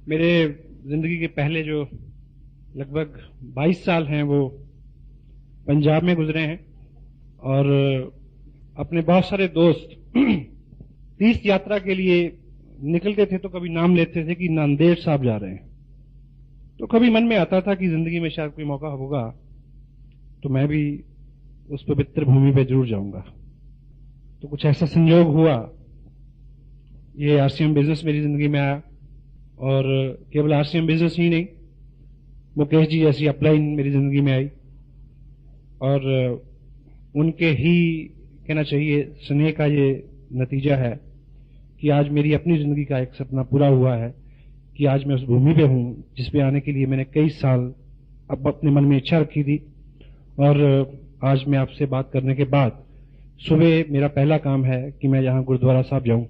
मेरे जिंदगी के पहले जो लगभग 22 साल हैं वो पंजाब में गुजरे हैं और अपने बहुत सारे दोस्त तीर्थ यात्रा के लिए निकलते थे तो कभी नाम लेते थे कि नांदेड़ साहब जा रहे हैं। तो कभी मन में आता था कि जिंदगी में शायद कोई मौका होगा तो मैं भी उस पवित्र भूमि पे जरूर जाऊंगा। तो कुछ ऐसा संयोग हुआ, ये आरसीएम बिजनेस मेरी जिंदगी में आया और केवल आरसीएम बिजनेस ही नहीं, मुकेश जी ऐसी अपलाइन मेरी जिंदगी में आई और उनके ही कहना चाहिए स्नेह का ये नतीजा है कि आज मेरी अपनी जिंदगी का एक सपना पूरा हुआ है कि आज मैं उस भूमि पे हूं जिस पे आने के लिए मैंने कई साल अब अपने मन में इच्छा रखी थी। और आज मैं आपसे बात करने के बाद सुबह मेरा पहला काम है कि मैं यहाँ गुरुद्वारा साहब जाऊं,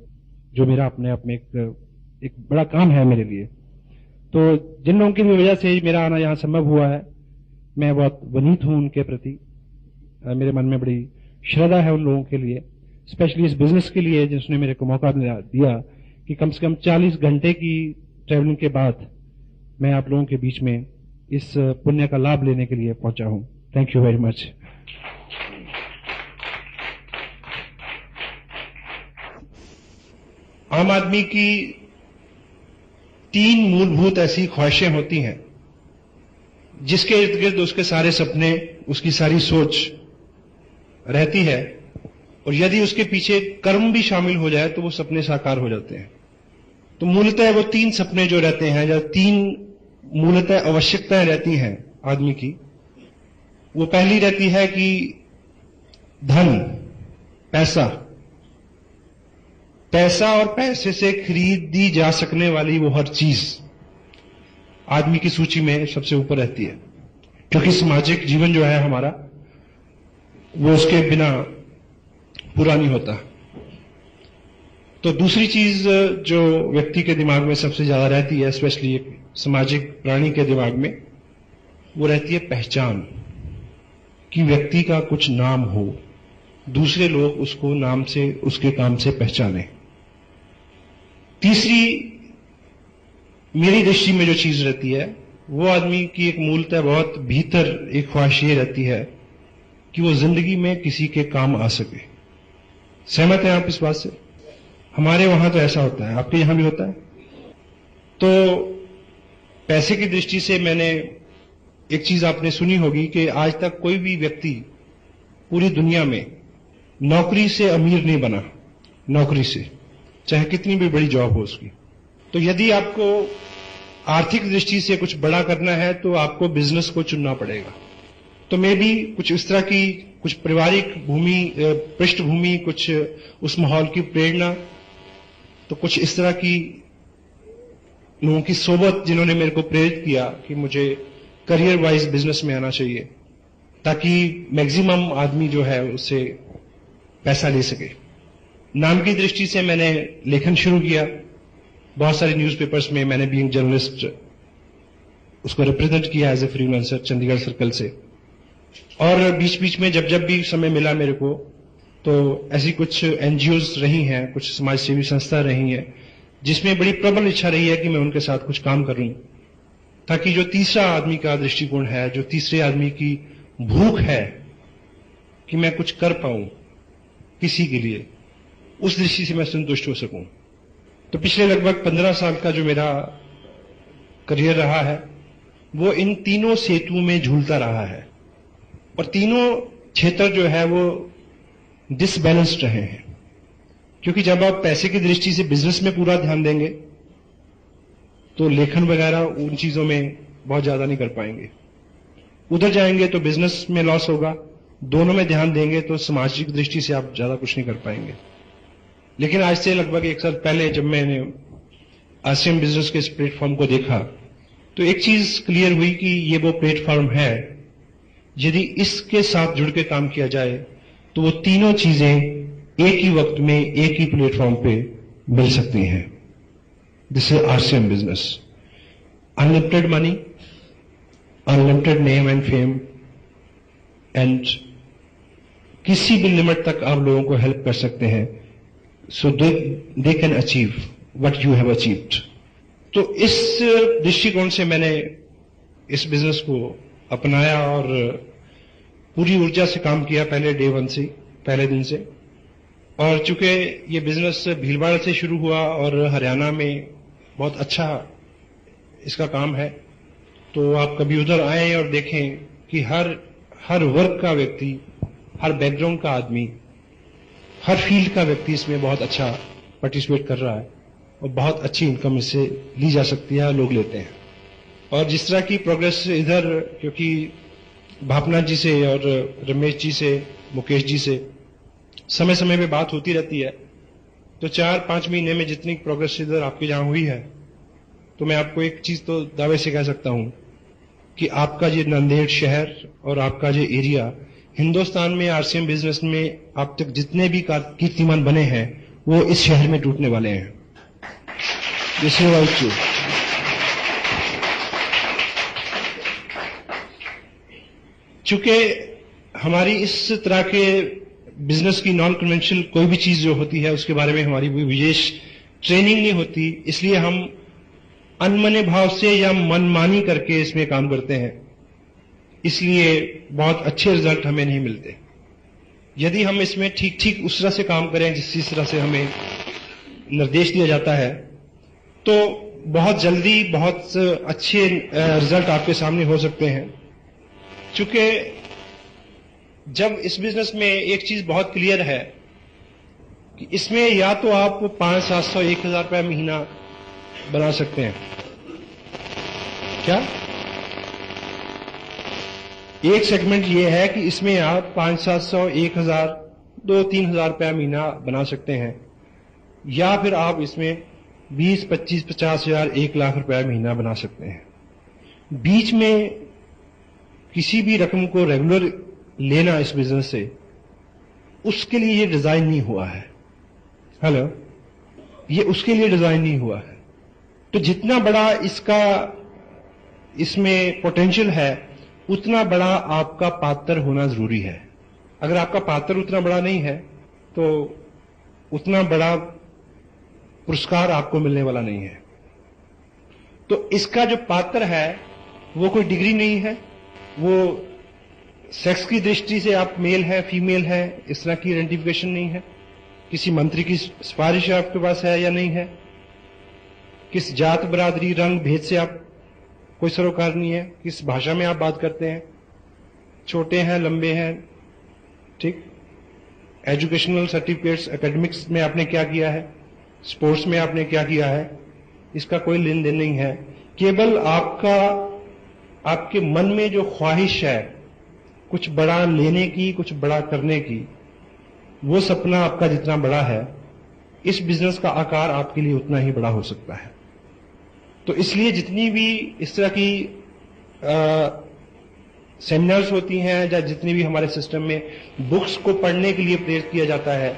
जो मेरा अपने आप में एक बड़ा काम है मेरे लिए। तो जिन लोगों की भी वजह से मेरा आना यहाँ संभव हुआ है, मैं बहुत वनीत हूं उनके प्रति। मेरे मन में बड़ी श्रद्धा है उन लोगों के लिए, स्पेशली इस बिजनेस के लिए जिसने मेरे को मौका दिया कि कम से कम 40 घंटे की ट्रैवलिंग के बाद मैं आप लोगों के बीच में इस पुण्य का लाभ लेने के लिए पहुंचा हूं। Thank you very much. आम आदमी की 3 मूलभूत ऐसी ख्वाहिशें होती हैं जिसके इर्द गिर्द उसके सारे सपने, उसकी सारी सोच रहती है और यदि उसके पीछे कर्म भी शामिल हो जाए तो वो सपने साकार हो जाते हैं। तो मूलतः वो 3 सपने जो रहते हैं या 3 मूलतः आवश्यकताएं रहती हैं आदमी की, वो पहली रहती है कि धन, पैसा और पैसे से खरीदी जा सकने वाली वो हर चीज आदमी की सूची में सबसे ऊपर रहती है, क्योंकि सामाजिक जीवन जो है हमारा वो उसके बिना पूरा नहीं होता। तो दूसरी चीज जो व्यक्ति के दिमाग में सबसे ज्यादा रहती है, स्पेशली एक सामाजिक प्राणी के दिमाग में, वो रहती है पहचान, कि व्यक्ति का कुछ नाम हो, दूसरे लोग उसको नाम से, उसके काम से पहचाने। तीसरी मेरी दृष्टि में जो चीज रहती है वो आदमी की एक मूलतः बहुत भीतर एक ख्वाहिश ये रहती है कि वो जिंदगी में किसी के काम आ सके। सहमत हैं आप इस बात से? हमारे वहां तो ऐसा होता है, आपके यहां भी होता है? तो पैसे की दृष्टि से मैंने एक चीज आपने सुनी होगी कि आज तक कोई भी व्यक्ति पूरी दुनिया में नौकरी से अमीर नहीं बना, नौकरी से, चाहे कितनी भी बड़ी जॉब हो उसकी। तो यदि आपको आर्थिक दृष्टि से कुछ बड़ा करना है तो आपको बिजनेस को चुनना पड़ेगा। तो मैं भी कुछ इस तरह की, कुछ पारिवारिक पृष्ठभूमि, कुछ उस माहौल की प्रेरणा, तो कुछ इस तरह की लोगों की सोबत जिन्होंने मेरे को प्रेरित किया कि मुझे करियर वाइज बिजनेस में आना चाहिए ताकि मैक्सिमम आदमी जो है उससे पैसा ले सके। नाम की दृष्टि से मैंने लेखन शुरू किया, बहुत सारे न्यूज़पेपर्स में मैंने बीइंग जर्नलिस्ट उसको रिप्रेजेंट किया as a freelancer Chandigarh circle से। और बीच बीच में जब भी समय मिला मेरे को तो ऐसी कुछ एनजीओज रही हैं, कुछ समाज सेवी संस्था रही हैं जिसमें बड़ी प्रबल इच्छा रही है कि मैं उनके साथ कुछ काम करूं, ताकि जो तीसरा आदमी का दृष्टिकोण है, जो तीसरे आदमी की भूख है कि मैं कुछ कर पाऊं किसी के लिए, उस दृष्टि से मैं संतुष्ट हो सकूं। तो पिछले लगभग 15 साल का जो मेरा करियर रहा है वो इन तीनों सेतुओं में झूलता रहा है और तीनों क्षेत्र जो है वो डिसबैलेंस्ड रहे हैं, क्योंकि जब आप पैसे की दृष्टि से बिजनेस में पूरा ध्यान देंगे तो लेखन वगैरह उन चीजों में बहुत ज्यादा नहीं कर पाएंगे। उधर जाएंगे तो बिजनेस में लॉस होगा, दोनों में ध्यान देंगे तो सामाजिक दृष्टि से आप ज्यादा कुछ नहीं कर पाएंगे। लेकिन आज से लगभग 1 साल पहले जब मैंने आरसीएम बिजनेस के इस प्लेटफॉर्म को देखा तो एक चीज क्लियर हुई कि ये वो प्लेटफॉर्म है, यदि इसके साथ जुड़ के काम किया जाए तो वो तीनों चीजें एक ही वक्त में एक ही प्लेटफॉर्म पे मिल सकती हैं। This is RCM business, unlimited money, unlimited name and fame, and किसी भी लिमिट तक आप लोगों को हेल्प कर सकते हैं, so they can achieve what you have achieved. तो इस दृष्टिकोण से मैंने इस बिजनेस को अपनाया और पूरी ऊर्जा से काम किया पहले डे वन से, पहले दिन से। और चूंकि ये बिजनेस भीलवाड़ा से शुरू हुआ और हरियाणा में बहुत अच्छा इसका काम है, तो आप कभी उधर आए और देखें कि हर वर्ग का व्यक्ति, हर बैकग्राउंड का आदमी, हर फील्ड का व्यक्ति इसमें बहुत अच्छा पार्टिसिपेट कर रहा है और बहुत अच्छी इनकम इससे ली जा सकती है, लोग लेते हैं। और जिस तरह की प्रोग्रेस इधर, क्योंकि भापना जी से और रमेश जी से, मुकेश जी से समय समय पे बात होती रहती है, तो 4-5 महीने में जितनी प्रोग्रेस इधर आपके जहां हुई है, तो मैं आपको एक चीज तो दावे से कह सकता हूं कि आपका ये नांदेड़ शहर और आपका ये एरिया हिंदुस्तान में आरसीएम बिजनेस में आप तक जितने भी कीर्तिमान बने हैं वो इस शहर में टूटने वाले हैं। This is right true. चूंकि हमारी इस तरह के बिजनेस की नॉन कन्वेंशनल कोई भी चीज जो होती है उसके बारे में हमारी कोई विशेष ट्रेनिंग नहीं होती, इसलिए हम अनमने भाव से या मनमानी करके इसमें काम करते हैं, इसलिए बहुत अच्छे रिजल्ट हमें नहीं मिलते। यदि हम इसमें ठीक ठीक उस तरह से काम करें जिस तरह से हमें निर्देश दिया जाता है, तो बहुत जल्दी बहुत अच्छे रिजल्ट आपके सामने हो सकते हैं। चूंकि जब इस बिजनेस में एक चीज बहुत क्लियर है कि इसमें या तो आप 500-700 1,000 रुपया महीना बना सकते हैं। क्या एक सेगमेंट ये है कि इसमें आप 500-700 1,000 2-3,000 रुपया महीना बना सकते हैं, या फिर आप इसमें 20-25-50,000 1 लाख रुपया महीना बना सकते हैं। बीच में किसी भी रकम को रेगुलर लेना इस बिजनेस से, उसके लिए ये डिजाइन नहीं हुआ है। हेलो, ये उसके लिए डिजाइन नहीं हुआ है। तो जितना बड़ा इसमें पोटेंशियल है, उतना बड़ा आपका पात्र होना जरूरी है। अगर आपका पात्र उतना बड़ा नहीं है, तो उतना बड़ा पुरस्कार आपको मिलने वाला नहीं है। तो इसका जो पात्र है वो कोई डिग्री नहीं है, वो सेक्स की दृष्टि से आप मेल है फीमेल है इस तरह की आइडेंटिफिकेशन नहीं है, किसी मंत्री की सिफारिश आपके पास है या नहीं है, किस जात बरादरी रंग भेद से आप कोई सरोकार नहीं है, किस भाषा में आप बात करते हैं, छोटे हैं लंबे हैं, ठीक, एजुकेशनल सर्टिफिकेट्स एकेडमिक्स में आपने क्या किया है, स्पोर्ट्स में आपने क्या किया है, इसका कोई लेन देन नहीं है। केवल आपके मन में जो ख्वाहिश है कुछ बड़ा लेने की, कुछ बड़ा करने की, वो सपना आपका जितना बड़ा है, इस बिजनेस का आकार आपके लिए उतना ही बड़ा हो सकता है। तो इसलिए जितनी भी इस तरह की सेमिनार्स होती हैं या जितनी भी हमारे सिस्टम में बुक्स को पढ़ने के लिए प्रेरित किया जाता है,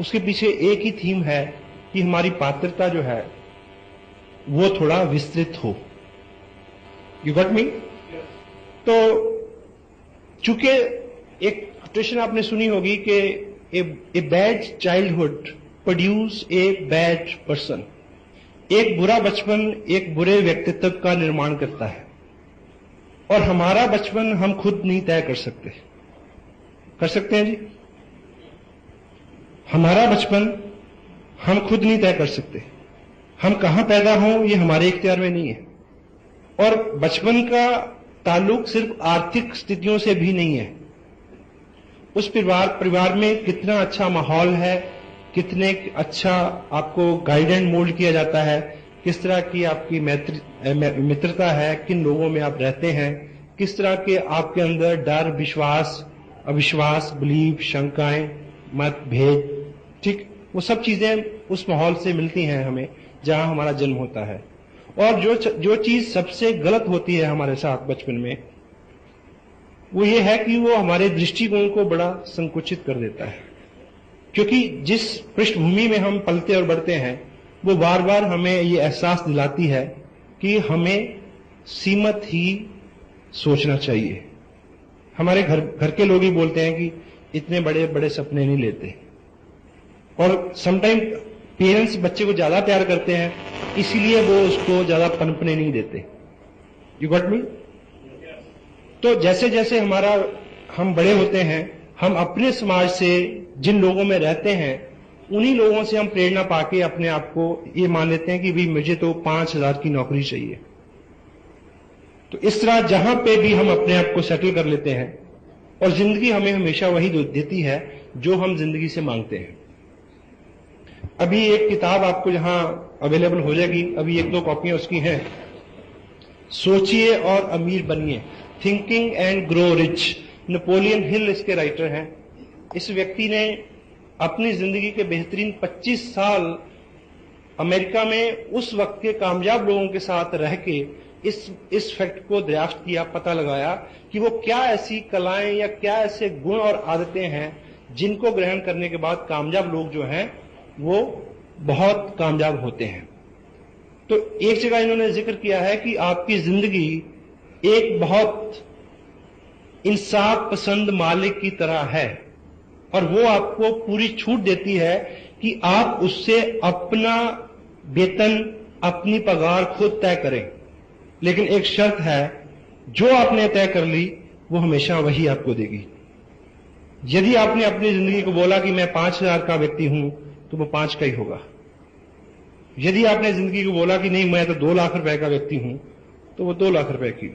उसके पीछे एक ही थीम है कि हमारी पात्रता जो है वो थोड़ा विस्तृत हो। You got me? तो चूंकि एक एक्सप्रेशन आपने सुनी होगी कि a bad childhood produce a bad person. एक बुरा बचपन एक बुरे व्यक्तित्व का निर्माण करता है, और हमारा बचपन हम खुद नहीं तय कर सकते। कर सकते हैं जी? हमारा बचपन हम खुद नहीं तय कर सकते। हम कहां पैदा हों ये हमारे इख्तियार में नहीं है। और बचपन का ताल्लुक सिर्फ आर्थिक स्थितियों से भी नहीं है। उस परिवार में कितना अच्छा माहौल है, कितने अच्छा आपको गाइड एंड मोल्ड किया जाता है, किस तरह की आपकी मित्रता है, किन लोगों में आप रहते हैं, किस तरह के आपके अंदर डर, विश्वास, अविश्वास, बिलीव, शंकाएं, मतभेद, ठीक, वो सब चीजें उस माहौल से मिलती हैं हमें जहां हमारा जन्म होता है। और जो चीज सबसे गलत होती है हमारे साथ बचपन में, वो ये है कि वो हमारे दृष्टिकोण को बड़ा संकुचित कर देता है। क्योंकि जिस पृष्ठभूमि में हम पलते और बढ़ते हैं वो बार बार हमें ये एहसास दिलाती है कि हमें सीमित ही सोचना चाहिए। हमारे घर के लोग ही बोलते हैं कि इतने बड़े बड़े सपने नहीं लेते। और समटाइम पेरेंट्स बच्चे को ज्यादा प्यार करते हैं, इसीलिए वो उसको ज्यादा पनपने नहीं देते। You got me? तो जैसे जैसे हम बड़े होते हैं, हम अपने समाज से जिन लोगों में रहते हैं उन्हीं लोगों से हम प्रेरणा पाके अपने आप को ये मान लेते हैं कि भाई मुझे तो 5,000 की नौकरी चाहिए। तो इस तरह जहां पे भी हम अपने आप को सेटल कर लेते हैं, और जिंदगी हमें हमेशा वही देती है जो हम जिंदगी से मांगते हैं। अभी एक किताब आपको जहां अवेलेबल हो जाएगी, अभी 1-2 कॉपियां उसकी हैं, सोचिए और अमीर बनिए, thinking and grow rich. Napoleon Hill इसके राइटर हैं। इस व्यक्ति ने अपनी जिंदगी के बेहतरीन 25 साल अमेरिका में उस वक्त के कामयाब लोगों के साथ रह के इस फैक्ट को दरियाफ्त किया, पता लगाया कि वो क्या ऐसी कलाएं या क्या ऐसे गुण और आदतें हैं जिनको ग्रहण करने के बाद कामयाब लोग जो हैं वो बहुत कामयाब होते हैं। तो एक जगह इन्होंने जिक्र किया है कि आपकी जिंदगी एक बहुत इंसाफ पसंद मालिक की तरह है, और वो आपको पूरी छूट देती है कि आप उससे अपना वेतन, अपनी पगार खुद तय करें। लेकिन एक शर्त है, जो आपने तय कर ली वो हमेशा वही आपको देगी। यदि आपने अपनी जिंदगी को बोला कि मैं 5,000 का व्यक्ति हूं, तो वो 5 का ही होगा। यदि आपने जिंदगी को बोला कि नहीं मैं तो 2 लाख रुपए का व्यक्ति हूं, तो वो 2 लाख रुपए की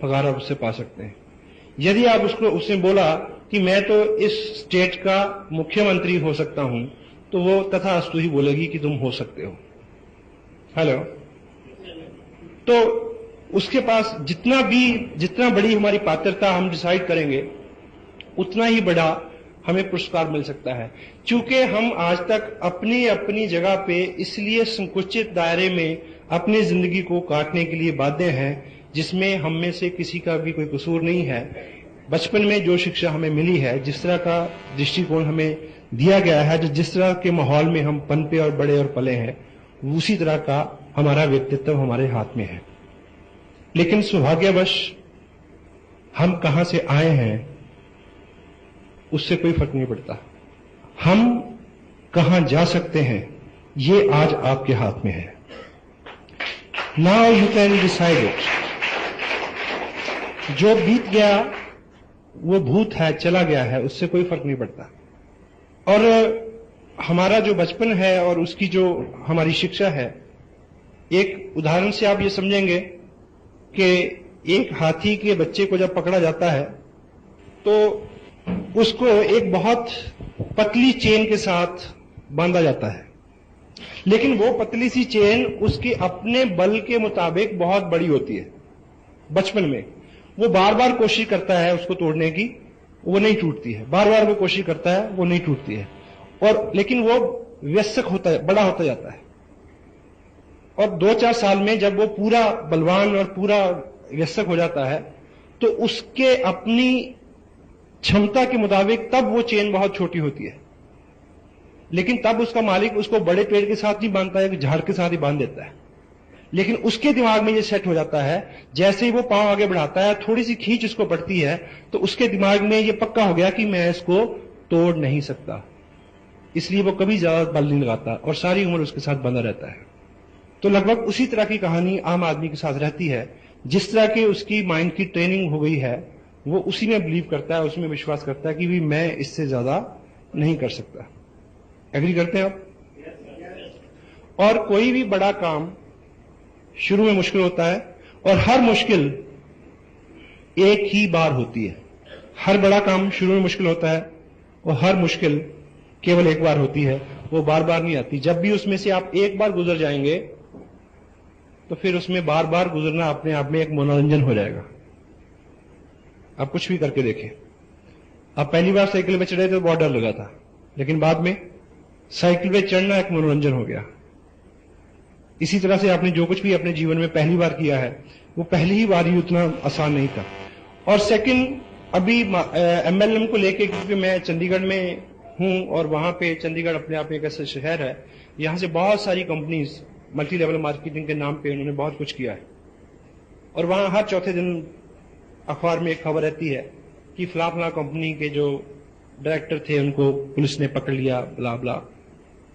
पगार आप उससे पा सकते हैं। यदि आप उसने बोला कि मैं तो इस स्टेट का मुख्यमंत्री हो सकता हूं, तो वो तथास्तु ही बोलेगी कि तुम हो सकते हो। हेलो? तो उसके पास जितना बड़ी हमारी पात्रता हम डिसाइड करेंगे, उतना ही बड़ा हमें पुरस्कार मिल सकता है। चूंकि हम आज तक अपनी अपनी जगह पे इसलिए संकुचित दायरे में अपनी जिंदगी को काटने के लिए बाध्य हैं, जिसमें हम में से किसी का भी कोई कसूर नहीं है। बचपन में जो शिक्षा हमें मिली है, जिस तरह का दृष्टिकोण हमें दिया गया है, जिस तरह के माहौल में हम पनपे और बड़े और पले हैं, उसी तरह का हमारा व्यक्तित्व हमारे हाथ में है। लेकिन सौभाग्यवश हम कहां से आए हैं उससे कोई फर्क नहीं पड़ता। हम कहां जा सकते हैं ये आज आपके हाथ में है। Now you can decide it. जो बीत गया वो भूत है, चला गया है, उससे कोई फर्क नहीं पड़ता। और हमारा जो बचपन है और उसकी जो हमारी शिक्षा है, एक उदाहरण से आप ये समझेंगे कि एक हाथी के बच्चे को जब पकड़ा जाता है तो उसको एक बहुत पतली चेन के साथ बांधा जाता है, लेकिन वो पतली सी चेन उसके अपने बल के मुताबिक बहुत बड़ी होती है। बचपन में वो बार बार कोशिश करता है उसको तोड़ने की, वो नहीं टूटती है। बार बार वो कोशिश करता है, वो नहीं टूटती है। और लेकिन वो व्यस्क होता है, बड़ा होता जाता है। और 2-4 साल में जब वो पूरा बलवान और पूरा व्यस्क हो जाता है, तो उसके अपनी क्षमता के मुताबिक तब वो चेन बहुत छोटी होती है। लेकिन तब उसका मालिक उसको बड़े पेड़ के साथ नहीं बांधता है, कि झाड़ के साथ ही बांध देता है। लेकिन उसके दिमाग में ये सेट हो जाता है, जैसे ही वो पांव आगे बढ़ाता है, थोड़ी सी खींच उसको पड़ती है, तो उसके दिमाग में ये पक्का हो गया कि मैं इसको तोड़ नहीं सकता। इसलिए वो कभी ज्यादा बल नहीं लगाता और सारी उम्र उसके साथ बंधा रहता है। तो लगभग उसी तरह की कहानी आम आदमी के साथ रहती है। जिस तरह की उसकी माइंड की ट्रेनिंग हो गई है, वो उसी में बिलीव करता है, उसमें विश्वास करता है कि भी मैं इससे ज्यादा नहीं कर सकता। एग्री करते हैं आप? और कोई भी बड़ा काम शुरू में मुश्किल होता है, और हर मुश्किल एक ही बार होती है। हर बड़ा काम शुरू में मुश्किल होता है, और हर मुश्किल केवल एक बार होती है, वो बार बार नहीं आती। जब भी उसमें से आप एक बार गुजर जाएंगे, तो फिर उसमें बार बार गुजरना अपने आप में एक मनोरंजन हो जाएगा। आप कुछ भी करके देखें। आप पहली बार साइकिल में चढ़े तो बहुत डर लगा था, लेकिन बाद में साइकिल पे चढ़ना एक मनोरंजन हो गया। इसी तरह से आपने जो कुछ भी अपने जीवन में पहली बार किया है, वो पहली ही बार ही उतना आसान नहीं था। और सेकंड, अभी एमएलएम को लेके, क्योंकि मैं चंडीगढ़ में हूं और वहां पे चंडीगढ़ अपने आप में एक ऐसा शहर है, यहां से बहुत सारी कंपनीज मल्टी लेवल मार्केटिंग के नाम पे उन्होंने बहुत कुछ किया है। और वहां हर चौथे दिन अखबार में एक खबर रहती है कि फला फला कंपनी के जो डायरेक्टर थे उनको पुलिस ने पकड़ लिया, ब्ला ब्ला।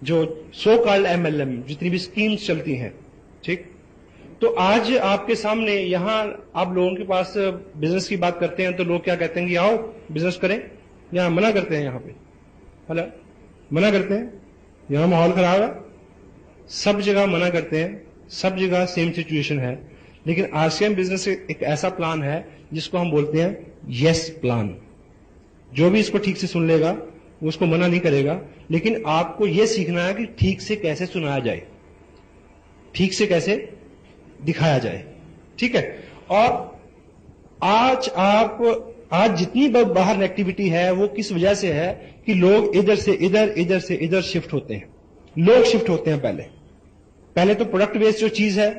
जो सो कॉल्ड एमएलएम, जितनी भी स्कीम्स चलती हैं, ठीक। तो आज आपके सामने यहां आप लोगों के पास बिजनेस की बात करते हैं तो लोग क्या कहते हैं कि आओ बिजनेस करें, यहां मना करते हैं, यहां पे हेलो मना करते हैं, यहां माहौल खराब है, सब जगह मना करते हैं, सब जगह सेम सिचुएशन है। लेकिन आरसीएम बिजनेस एक ऐसा प्लान है जिसको हम बोलते हैं यस प्लान। जो भी इसको ठीक से सुन लेगा वो उसको मना नहीं करेगा, लेकिन आपको यह सीखना है कि ठीक से कैसे सुनाया जाए, ठीक से कैसे दिखाया जाए, ठीक है। और आज जितनी बाहर एक्टिविटी है वो किस वजह से है कि लोग इधर से इधर, इधर से इधर शिफ्ट होते हैं, लोग शिफ्ट होते हैं। पहले तो प्रोडक्ट बेस्ड जो चीज है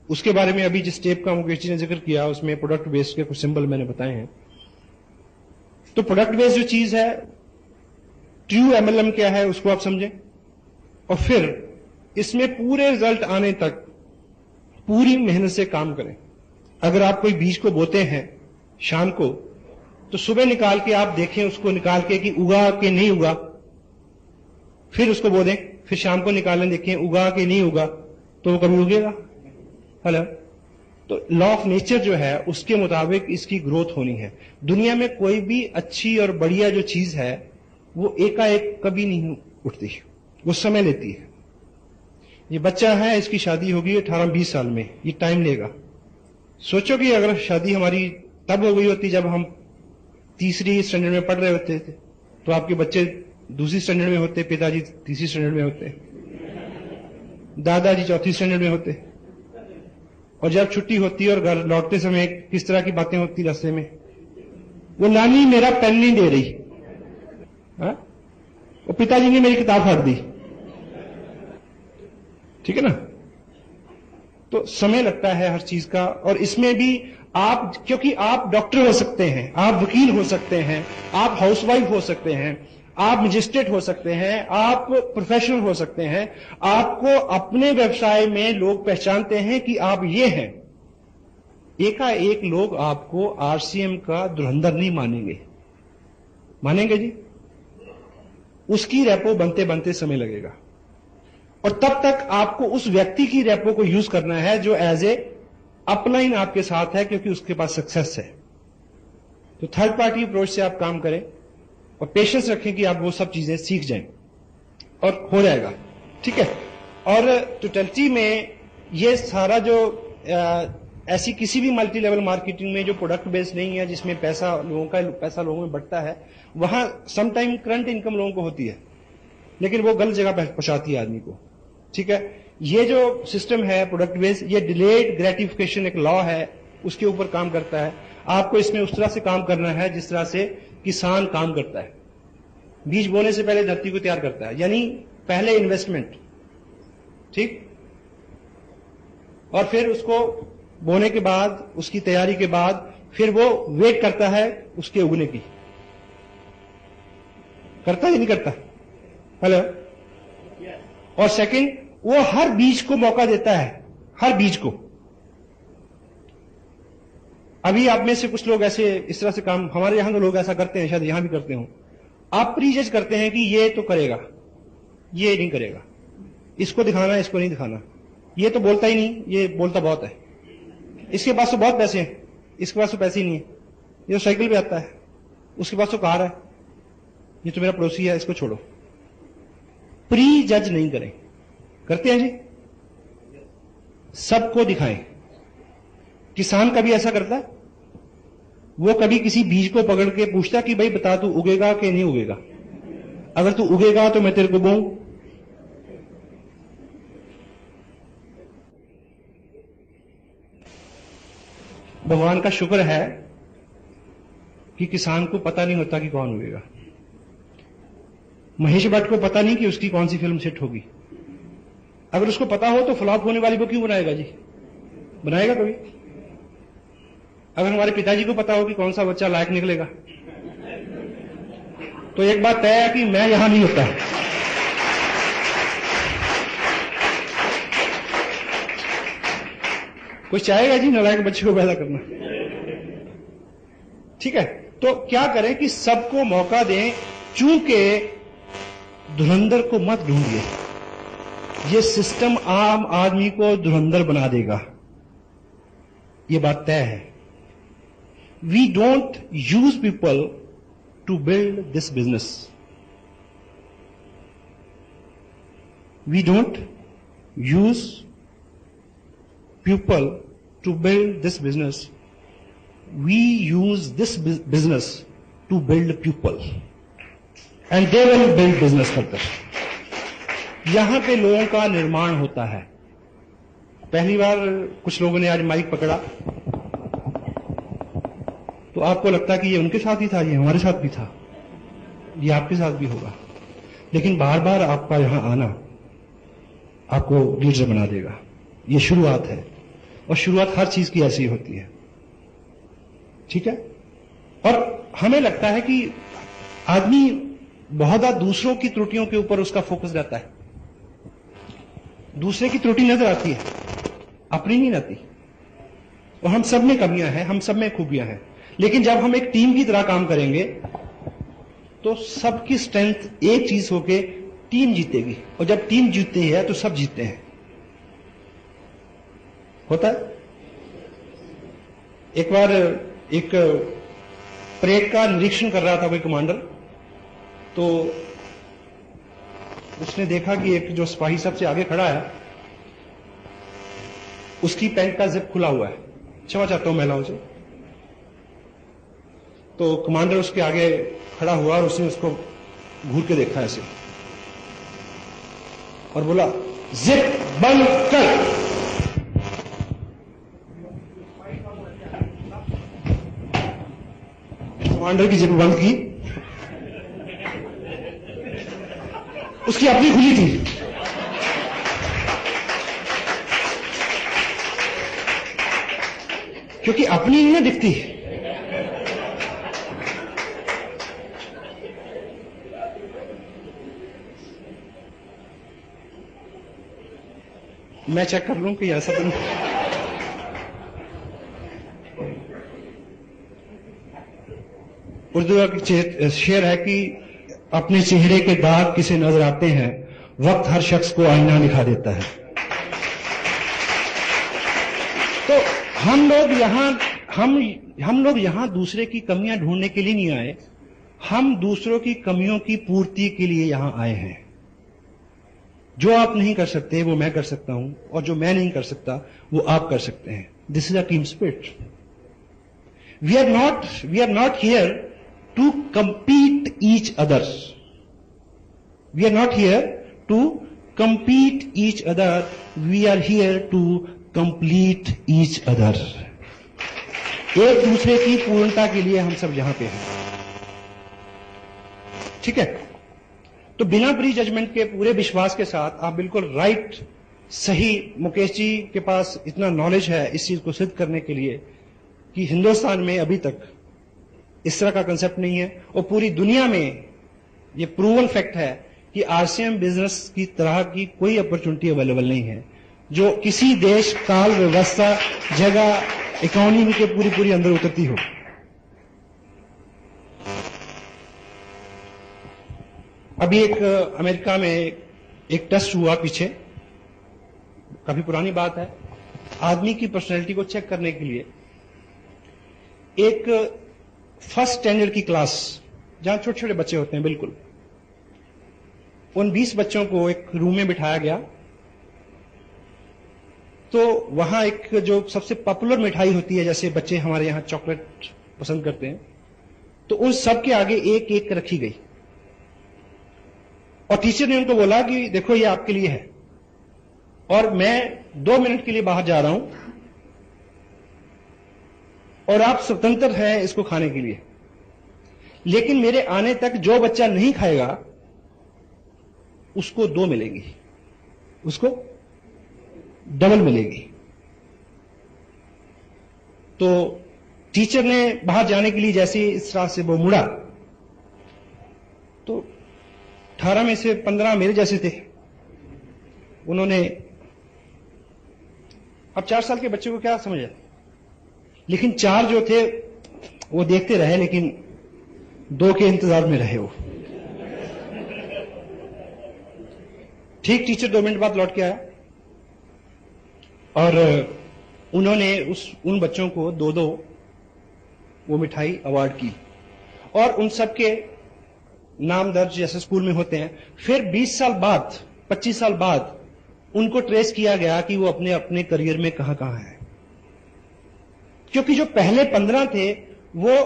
उसके बारे में अभी जिस टेप का मुकेश जी ने जिक्र किया उसमें प्रोडक्ट बेस्ड के कुछ सिंबल मैंने बताए हैं। तो प्रोडक्ट बेस्ड जो चीज है, ट्रू एमएलएम क्या है उसको आप समझें, और फिर इसमें पूरे रिजल्ट आने तक पूरी मेहनत से काम करें। अगर आप कोई बीज को बोते हैं शाम को, तो सुबह निकाल के आप देखें उसको, निकाल के कि उगा के नहीं उगा, फिर उसको बो दें, फिर शाम को निकालें देखें उगा के नहीं उगा, तो वो कभी उगेगा। हेलो, तो लॉ ऑफ नेचर जो है उसके मुताबिक इसकी ग्रोथ होनी है। दुनिया में कोई भी अच्छी और बढ़िया जो चीज है वो एकाएक कभी नहीं उठती, वो समय लेती है। ये बच्चा है, इसकी शादी होगी 18-20 साल में, ये टाइम लेगा। सोचो कि अगर शादी हमारी तब हो गई होती जब हम तीसरी स्टैंडर्ड में पढ़ रहे होते थे, तो आपके बच्चे दूसरी स्टैंडर्ड में होते, पिताजी तीसरी स्टैंडर्ड में होते, दादाजी चौथी स्टैंडर्ड में होते, और जब छुट्टी होती और घर लौटते समय किस तरह की बातें होती रास्ते में, वो नानी मेरा पेन नहीं दे रही, वो पिताजी ने मेरी किताब फाड़ दी, ठीक है ना। तो समय लगता है हर चीज का। और इसमें भी आप, क्योंकि आप डॉक्टर हो सकते हैं, आप वकील हो सकते हैं, आप हाउसवाइफ हो सकते हैं, आप मजिस्ट्रेट हो सकते हैं, आप प्रोफेशनल हो सकते हैं, आपको अपने व्यवसाय में लोग पहचानते हैं कि आप ये हैं। एकाएक लोग आपको आरसीएम का धुरंधर नहीं मानेंगे, मानेंगे जी? उसकी रेपो बनते बनते समय लगेगा, और तब तक आपको उस व्यक्ति की रेपो को यूज करना है जो एज ए अपलाइन आपके साथ है, क्योंकि उसके पास सक्सेस है। तो थर्ड पार्टी अप्रोच से आप काम करें और पेशेंस रखें कि आप वो सब चीजें सीख जाएं, और हो जाएगा, ठीक है। और टोटलिटी में ये सारा जो ऐसी किसी भी मल्टी लेवल मार्केटिंग में जो प्रोडक्ट बेस्ड नहीं है, जिसमें पैसा लोगों में बढ़ता है, वहां समटाइम करंट इनकम लोगों को होती है, लेकिन वो गलत जगह पहुंचाती है आदमी को, ठीक है। ये जो सिस्टम है प्रोडक्ट बेस्ड, ये डिलेड ग्रेटिफिकेशन एक लॉ है, उसके ऊपर काम करता है। आपको इसमें उस तरह से काम करना है जिस तरह से किसान काम करता है। बीज बोने से पहले धरती को तैयार करता है, यानी पहले इन्वेस्टमेंट, ठीक, और फिर उसको बोने के बाद, उसकी तैयारी के बाद, फिर वो वेट करता है उसके उगने की। करता है या नहीं करता? हेलो। और सेकंड, वो हर बीज को मौका देता है, हर बीज को। अभी आप में से कुछ लोग ऐसे इस तरह से काम, हमारे यहां तो लोग ऐसा करते हैं, शायद यहां भी करते हो, आप प्रीजज करते हैं कि ये तो करेगा, ये नहीं करेगा, इसको दिखाना, इसको नहीं दिखाना, ये तो बोलता ही नहीं, ये बोलता बहुत है, इसके पास तो बहुत पैसे हैं, इसके पास तो पैसे ही नहीं है, ये तो साइकिल पे आता है, उसके पास तो कार है, ये तो मेरा पड़ोसी है, इसको छोड़ो। प्री जज नहीं करें। करते हैं जी? सबको दिखाएं। किसान कभी ऐसा करता है? वो कभी किसी बीज को पकड़ के पूछता कि भाई बता तू उगेगा कि नहीं उगेगा, अगर तू उगेगा तो मैं तेरे को बोऊं। भगवान का शुक्र है कि किसान को पता नहीं होता कि कौन उगेगा। महेश भट्ट को पता नहीं कि उसकी कौन सी फिल्म सेट होगी। अगर उसको पता हो तो फ्लॉप होने वाली को क्यों बनाएगा जी? बनाएगा कभी? अगर हमारे पिताजी को पता हो कि कौन सा बच्चा लायक निकलेगा, तो एक बात तय है कि मैं यहां नहीं होता। कोई चाहेगा जी नालायक बच्चे को पैदा करना? ठीक है। तो क्या करें कि सबको मौका दें, चूंकि धुरंधर को मत ढूंढिए, ये सिस्टम आम आदमी को धुरंधर बना देगा, ये बात तय है। We don't use people to build this business, we don't use people to build this business, we use this business to build people and they will build business further. यहां पे लोगों का निर्माण होता है। पहली बार कुछ लोगों ने आज माइक पकड़ा तो आपको लगता कि ये उनके साथ ही था, ये हमारे साथ भी था, ये आपके साथ भी होगा, लेकिन बार बार आपका यहां आना आपको लीडर बना देगा। ये शुरुआत है, और शुरुआत हर चीज की ऐसी होती है, ठीक है। और हमें लगता है कि आदमी बहुत ज्यादा दूसरों की त्रुटियों के ऊपर उसका फोकस रहता है, दूसरे की त्रुटि नजर आती है, अपनी नहीं रहती। और हम सब में कमियां हैं, हम सब में खूबियां हैं, लेकिन जब हम एक टीम की तरह काम करेंगे तो सबकी स्ट्रेंथ एक चीज होके टीम जीतेगी, और जब टीम जीतती है तो सब जीतते हैं। होता है। एक बार एक परेड का निरीक्षण कर रहा था कोई कमांडर, तो उसने देखा कि एक जो सिपाही सबसे आगे खड़ा है उसकी पैंट का जिप खुला हुआ है। क्षमा चाहता हूं महिलाओं से। तो कमांडर उसके आगे खड़ा हुआ और उसने उसको घूर के देखा ऐसे और बोला, जिप बंद कर। कमांडर की जिप बंद की, उसकी अपनी खुली थी। क्योंकि अपनी नहीं ना दिखती। मैं चेक कर लूं कि ऐसा तो नहीं। उर्दू का शेर है कि अपने चेहरे के दाग किसे नजर आते हैं, वक्त हर शख्स को आईना दिखा देता है। तो हम लोग यहां दूसरे की कमियां ढूंढने के लिए नहीं आए, हम दूसरों की कमियों की पूर्ति के लिए यहां आए हैं। जो आप नहीं कर सकते वो मैं कर सकता हूं, और जो मैं नहीं कर सकता वो आप कर सकते हैं। This is a team spirit. We are not here to compete each other. We are not here to compete each other. We are here to complete each other. एक दूसरे की पूर्णता के लिए हम सब यहां पे हैं, ठीक है। तो बिना प्री जजमेंट के, पूरे विश्वास के साथ आप बिल्कुल राइट, सही, मुकेश जी के पास इतना नॉलेज है इस चीज को सिद्ध करने के लिए कि हिंदुस्तान में अभी तक इस तरह का कंसेप्ट नहीं है, और पूरी दुनिया में ये प्रूवन फैक्ट है कि आरसीएम बिजनेस की तरह की कोई अपॉर्चुनिटी अवेलेबल नहीं है जो किसी देश, काल, व्यवस्था, जगह, इकोनॉमी के पूरी अंदर उतरती हो। अभी एक अमेरिका में एक टेस्ट हुआ पीछे, काफी पुरानी बात है। आदमी की पर्सनैलिटी को चेक करने के लिए एक फर्स्ट स्टैंडर्ड की क्लास, जहां छोटे छोटे बच्चे होते हैं, बिल्कुल उन 20 बच्चों को एक रूम में बिठाया गया। तो वहां एक जो सबसे पॉपुलर मिठाई होती है, जैसे बच्चे हमारे यहां चॉकलेट पसंद करते हैं, तो उन सब के आगे एक एक रखी गई, और टीचर ने उनको बोला कि देखो ये आपके लिए है, और मैं 2 मिनट के लिए बाहर जा रहा हूं और आप स्वतंत्र हैं इसको खाने के लिए, लेकिन मेरे आने तक जो बच्चा नहीं खाएगा उसको 2 मिलेंगी, उसको डबल मिलेगी। तो टीचर ने बाहर जाने के लिए जैसे इस तरह से वो मुड़ा, तो 18 में से 15 मेरे जैसे थे। उन्होंने, अब 4 साल के बच्चे को क्या समझ आती, लेकिन 4 जो थे वो देखते रहे, लेकिन 2 के इंतजार में रहे वो। ठीक टीचर 2 मिनट बाद लौट के आया और उन्होंने उन बच्चों को 2-2 वो मिठाई अवार्ड की और उन सब के नाम दर्ज जैसे स्कूल में होते हैं। फिर 20 साल बाद 25 साल बाद उनको ट्रेस किया गया कि वो अपने अपने करियर में कहां कहां है, क्योंकि जो पहले 15 थे वो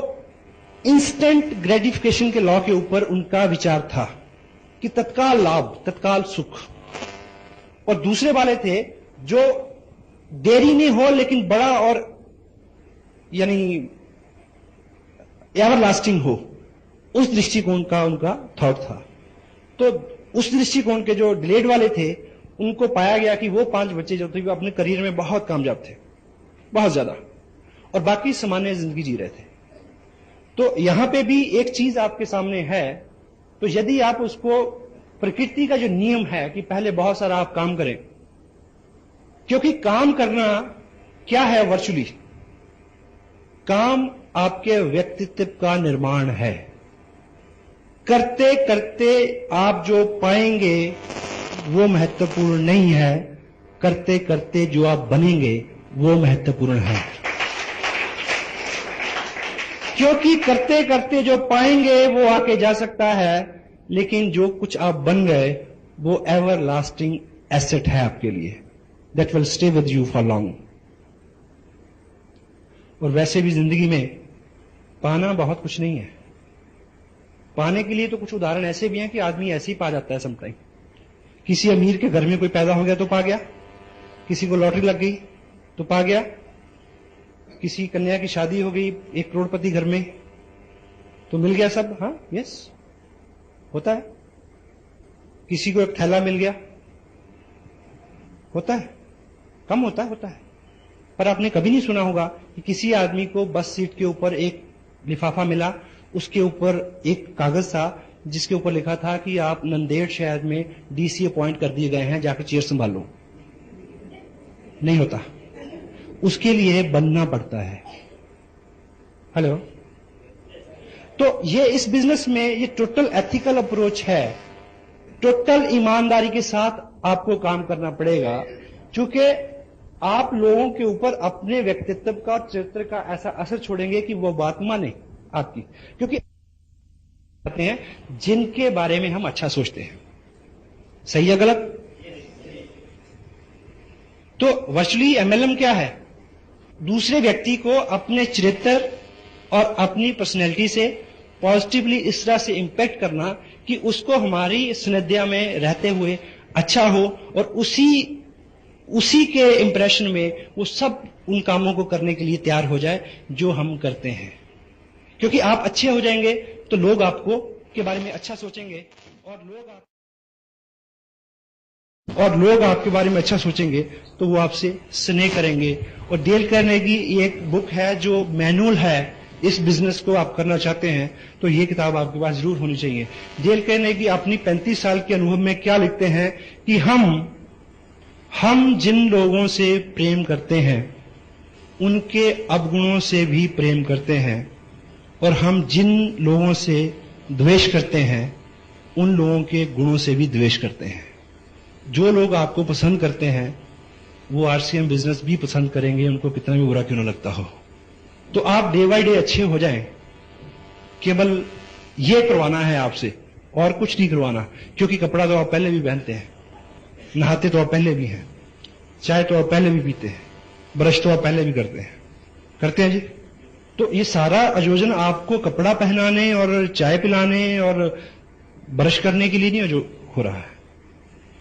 इंस्टेंट ग्रेटिफिकेशन के लॉ के ऊपर उनका विचार था कि तत्काल लाभ, तत्काल सुख, और दूसरे वाले थे जो देरी नहीं हो लेकिन बड़ा और यानी एवर लास्टिंग हो, उस दृष्टिकोण का उनका थॉट था। तो उस दृष्टिकोण के जो डिलेड वाले थे उनको पाया गया कि वो 5 बच्चे जो थे वो अपने करियर में बहुत कामयाब थे, बहुत ज्यादा, और बाकी सामान्य जिंदगी जी रहे थे। तो यहां पे भी एक चीज आपके सामने है, तो यदि आप उसको प्रकृति का जो नियम है कि पहले बहुत सारा आप काम करें, क्योंकि काम करना क्या है वर्चुअली, काम आपके व्यक्तित्व का निर्माण है। करते करते आप जो पाएंगे वो महत्वपूर्ण नहीं है, करते करते जो आप बनेंगे वो महत्वपूर्ण है। क्योंकि करते करते जो पाएंगे वो आके जा सकता है, लेकिन जो कुछ आप बन गए वो एवर लास्टिंग एसेट है आपके लिए, that will stay with you for long. और वैसे भी जिंदगी में पाना बहुत कुछ नहीं है। पाने के लिए तो कुछ उदाहरण ऐसे भी हैं कि आदमी ऐसे ही पा जाता है समटाइम। किसी अमीर के घर में कोई पैदा हो गया तो पा गया, किसी को लॉटरी लग गई तो पा गया, किसी कन्या की शादी हो गई 1 करोड़पति घर में तो मिल गया सब। हाँ, यस, होता है। किसी को एक थैला मिल गया, होता है, कम होता है, होता है। पर आपने कभी नहीं सुना होगा कि किसी आदमी को बस सीट के ऊपर एक लिफाफा मिला, उसके ऊपर एक कागज था जिसके ऊपर लिखा था कि आप नंदेड़ शहर में डीसी अपॉइंट कर दिए गए हैं, जाकर चेयर संभालो। नहीं होता, उसके लिए बनना पड़ता है। हेलो। तो ये इस बिजनेस में ये टोटल एथिकल अप्रोच है, टोटल ईमानदारी के साथ आपको काम करना पड़ेगा, क्योंकि आप लोगों के ऊपर अपने व्यक्तित्व का, चरित्र का ऐसा असर छोड़ेंगे कि वो बात माने आपकी, क्योंकि आते हैं जिनके बारे में हम अच्छा सोचते हैं। सही है गलत? तो वर्चुअली एमएलएम क्या है? दूसरे व्यक्ति को अपने चरित्र और अपनी पर्सनैलिटी से पॉजिटिवली इस तरह से इंपैक्ट करना कि उसको हमारी सानिध्य में रहते हुए अच्छा हो, और उसी के इंप्रेशन में वो सब उन कामों को करने के लिए तैयार हो जाए जो हम करते हैं। क्योंकि आप अच्छे हो जाएंगे तो लोग आपको के बारे में अच्छा सोचेंगे, और लोग आपके बारे में अच्छा सोचेंगे तो वो आपसे स्नेह करेंगे। और डेल कार्नेगी की एक बुक है जो मैनुअल है, इस बिजनेस को आप करना चाहते हैं तो ये किताब आपके पास जरूर होनी चाहिए। डेल कार्नेगी अपनी 35 साल के अनुभव में क्या लिखते हैं कि हम जिन लोगों से प्रेम करते हैं उनके अवगुणों से भी प्रेम करते हैं, और हम जिन लोगों से द्वेष करते हैं उन लोगों के गुणों से भी द्वेष करते हैं। जो लोग आपको पसंद करते हैं वो आरसीएम बिजनेस भी पसंद करेंगे, उनको कितना भी बुरा क्यों न लगता हो। तो आप डे बाय डे अच्छे हो जाएं, केवल ये करवाना है आपसे और कुछ नहीं करवाना। क्योंकि कपड़ा तो आप पहले भी पहनते हैं, नहाते तो आप पहले भी हैं, चाय तो आप पहले भी पीते हैं, ब्रश तो आप पहले भी करते हैं जी। तो ये सारा आयोजन आपको कपड़ा पहनाने और चाय पिलाने और ब्रश करने के लिए नहीं जो हो रहा है,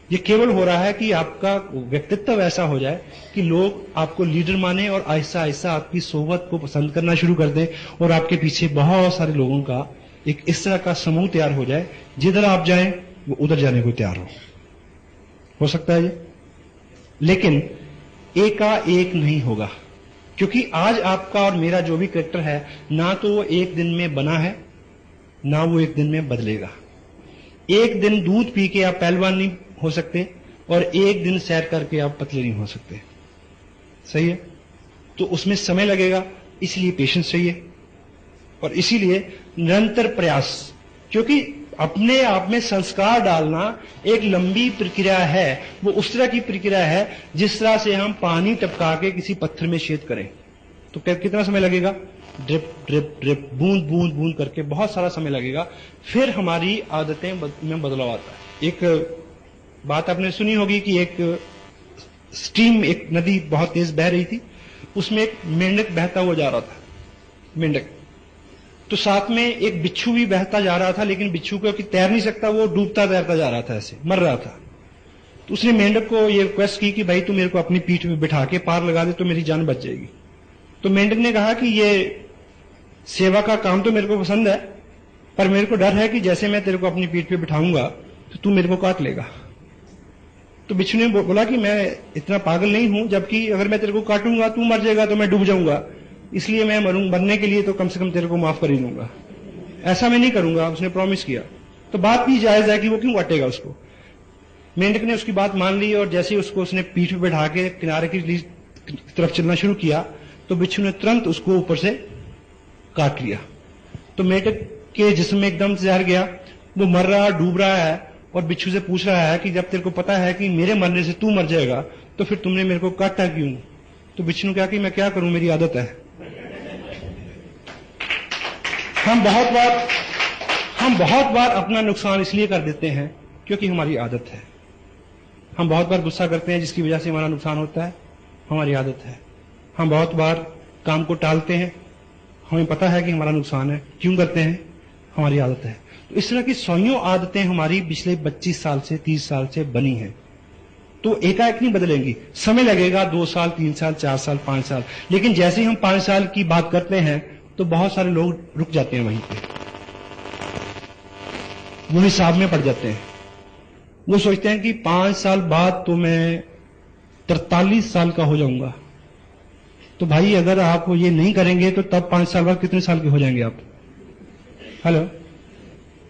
ये केवल हो रहा है कि आपका व्यक्तित्व ऐसा हो जाए कि लोग आपको लीडर माने और आहिस्ता आहिस्ता आपकी सोहबत को पसंद करना शुरू कर दें, और आपके पीछे बहुत सारे लोगों का एक इस तरह का समूह तैयार हो जाए, जिधर आप जाएं वो उधर जाने को तैयार हो सकता है ये, लेकिन एकाएक नहीं होगा। क्योंकि आज आपका और मेरा जो भी कैरेक्टर है, ना तो वो एक दिन में बना है, ना वो एक दिन में बदलेगा। एक दिन दूध पी के आप पहलवान नहीं हो सकते, और एक दिन सैर करके आप पतले नहीं हो सकते। सही है? तो उसमें समय लगेगा, इसलिए पेशेंस चाहिए, और इसीलिए निरंतर प्रयास। क्योंकि अपने आप में संस्कार डालना एक लंबी प्रक्रिया है। वो उस तरह की प्रक्रिया है जिस तरह से हम पानी टपका के किसी पत्थर में छेद करें तो कितना समय लगेगा? ड्रिप ड्रिप ड्रिप, बूंद बूंद बूंद करके बहुत सारा समय लगेगा, फिर हमारी आदतें में बदलाव आता है। एक बात आपने सुनी होगी कि एक स्ट्रीम, एक नदी बहुत तेज बह रही थी, उसमें एक मेंढक बहता हुआ जा रहा था, मेंढक। तो साथ में एक बिच्छू भी बहता जा रहा था, लेकिन बिच्छू क्योंकि तैर नहीं सकता, वो डूबता तैरता जा रहा था, ऐसे मर रहा था। तो उसने मेंढक को ये रिक्वेस्ट की कि भाई तू मेरे को अपनी पीठ में बिठा के पार लगा दे तो मेरी जान बच जाएगी। तो मेंढक ने कहा कि ये सेवा का काम तो मेरे को पसंद है, पर मेरे को डर है कि जैसे मैं तेरे को अपनी पीठ पे बिठाऊंगा तो तू मेरे को काट लेगा। तो बिच्छू ने बोला कि मैं इतना पागल नहीं हूं, जबकि अगर मैं तेरे को काटूंगा तू मर जाएगा तो मैं डूब जाऊंगा, इसलिए मैं मरने के लिए तो कम से कम तेरे को माफ कर ही लूंगा, ऐसा मैं नहीं करूंगा। उसने प्रॉमिस किया। तो बात भी जायज है कि वो क्यों काटेगा उसको। मेंढक ने उसकी बात मान ली और जैसे ही उसको उसने पीठ पे बैठा के किनारे की तरफ चलना शुरू किया तो बिच्छू ने तुरंत उसको ऊपर से काट लिया। तो मेंढक के जिस्म में एकदम जहर गया, वो मर रहा, डूब रहा है और बिच्छू से पूछ रहा है कि जब तेरे को पता है कि मेरे मरने से तू मर जाएगा तो फिर तुमने मेरे को काटा क्यों? तो बिच्छू ने कहा कि मैं क्या करूं, मेरी आदत है। हम बहुत बार अपना नुकसान इसलिए कर देते हैं क्योंकि हमारी आदत है। हम बहुत बार गुस्सा करते हैं जिसकी वजह से हमारा नुकसान होता है, हमारी आदत है। हम बहुत बार काम को टालते हैं, हमें पता है कि हमारा नुकसान है, क्यों करते हैं? हमारी आदत है। तो इस तरह की सौयों आदतें हमारी पिछले 25 साल से 30 साल से बनी हैं। तो एकाएक नहीं बदलेंगी, समय लगेगा, 2 साल 3 साल 4 साल 5 साल। लेकिन जैसे ही हम 5 साल की बात करते हैं तो बहुत सारे लोग रुक जाते हैं वहीं पे, वो हिसाब में पड़ जाते हैं। वो सोचते हैं कि 5 साल बाद तो मैं 43 साल का हो जाऊंगा। तो भाई अगर आप ये नहीं करेंगे तो तब 5 साल बाद कितने साल के हो जाएंगे आप? हेलो,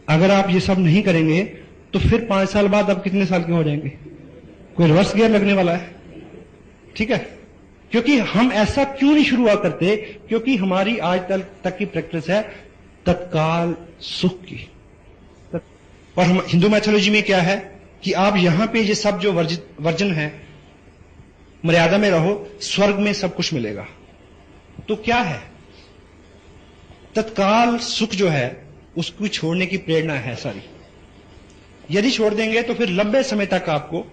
अगर आप ये सब नहीं करेंगे तो फिर 5 साल बाद आप कितने साल के हो जाएंगे? कोई रिवर्स गियर लगने वाला है। ठीक है, क्योंकि हम ऐसा क्यों नहीं शुरुआत करते? क्योंकि हमारी आज तक की प्रैक्टिस है तत्काल सुख की। और हम हिंदू मैथोलॉजी में क्या है कि आप यहां पे ये सब जो वर्जन है, मर्यादा में रहो, स्वर्ग में सब कुछ मिलेगा। तो क्या है? तत्काल सुख जो है उसको छोड़ने की प्रेरणा है सारी। यदि छोड़ देंगे तो फिर लंबे समय तक आपको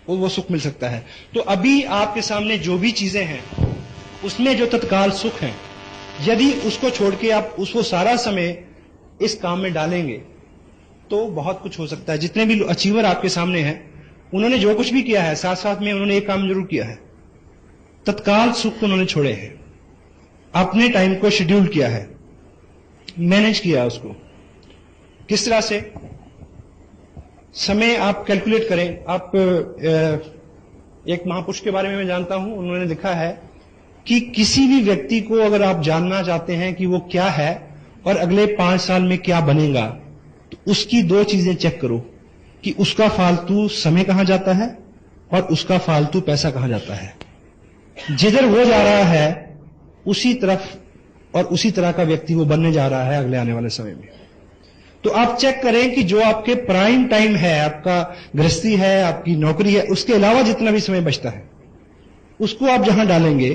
वो सुख मिल सकता है। तो अभी आपके सामने जो भी चीजें हैं उसमें जो तत्काल सुख है, यदि उसको छोड़ के आप उसको सारा समय इस काम में डालेंगे तो बहुत कुछ हो सकता है। जितने भी अचीवर आपके सामने हैं उन्होंने जो कुछ भी किया है, साथ साथ में उन्होंने एक काम जरूर किया है, तत्काल सुख को उन्होंने छोड़े हैं, अपने टाइम को शेड्यूल किया है, मैनेज किया उसको। किस तरह से? समय आप कैलकुलेट करें। आप एक महापुरुष के बारे में मैं जानता हूं, उन्होंने लिखा है कि किसी भी व्यक्ति को अगर आप जानना चाहते हैं कि वो क्या है और अगले 5 साल में क्या बनेगा, तो उसकी 2 चीजें चेक करो कि उसका फालतू समय कहां जाता है और उसका फालतू पैसा कहां जाता है। जिधर वो जा रहा है उसी तरफ और उसी तरह का व्यक्ति वो बनने जा रहा है अगले आने वाले समय में। तो आप चेक करें कि जो आपके प्राइम टाइम है, आपका गृहस्थी है, आपकी नौकरी है, उसके अलावा जितना भी समय बचता है उसको आप जहां डालेंगे,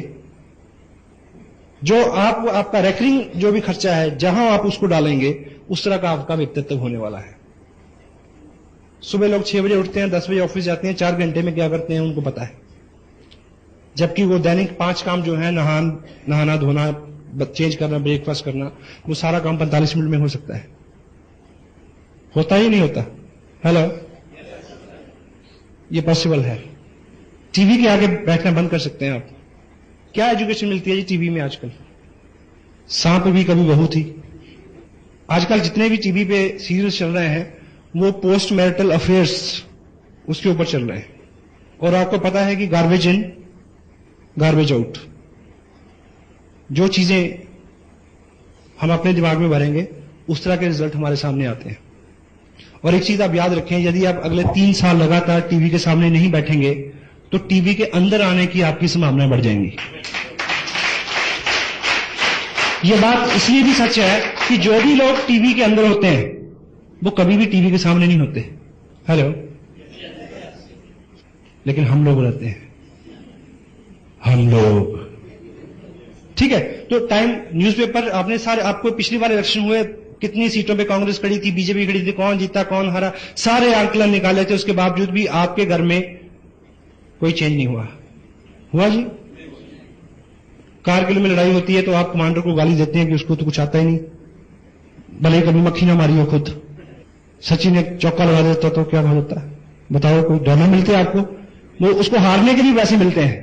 जो आपका रेकरिंग जो भी खर्चा है, जहां आप उसको डालेंगे उस तरह का आपका व्यक्तित्व होने वाला है। सुबह लोग 6 बजे उठते हैं, 10 बजे ऑफिस जाते हैं, 4 घंटे में क्या करते हैं उनको पता है, जबकि वो दैनिक 5 काम जो है, नहाना धोना, चेंज करना, ब्रेकफास्ट करना, वो सारा काम 45 मिनट में हो सकता है। होता ही नहीं होता? हेलो, ये पॉसिबल है। टीवी के आगे बैठना बंद कर सकते हैं आप। क्या एजुकेशन मिलती है जी टीवी में आजकल? सांप भी कभी बहू थी। आजकल जितने भी टीवी पे सीरियल चल रहे हैं वो पोस्ट मैरिटल अफेयर्स उसके ऊपर चल रहे हैं। और आपको पता है कि गार्बेज इन गार्बेज आउट, जो चीजें हम अपने दिमाग में भरेंगे उस तरह के रिजल्ट हमारे सामने आते हैं। और एक चीज आप याद रखें, यदि आप अगले 3 साल लगातार टीवी के सामने नहीं बैठेंगे तो टीवी के अंदर आने की आपकी संभावनाएं बढ़ जाएंगी। यह बात इसलिए भी सच है कि जो भी लोग टीवी के अंदर होते हैं वो कभी भी टीवी के सामने नहीं होते। हेलो, लेकिन हम लोग रहते हैं, हम लोग, ठीक है। तो टाइम न्यूज़पेपर आपने सारे, आपको पिछली बार इलेक्शन हुए कितनी सीटों पे कांग्रेस खड़ी थी, बीजेपी खड़ी थी, कौन जीता कौन हारा, सारे आंकलन निकाले थे, उसके बावजूद भी आपके घर में कोई चेंज नहीं हुआ जी। कारगिल में लड़ाई होती है तो आप कमांडर को गाली देते हैं कि उसको तो कुछ आता ही नहीं, भले कभी मक्खी ना मारी हो खुद। सचिन एक चौका लगा देता तो क्या होता है, बताओ, कोई डॉलर मिलते हैं आपको? वो उसको हारने के लिए पैसे मिलते हैं,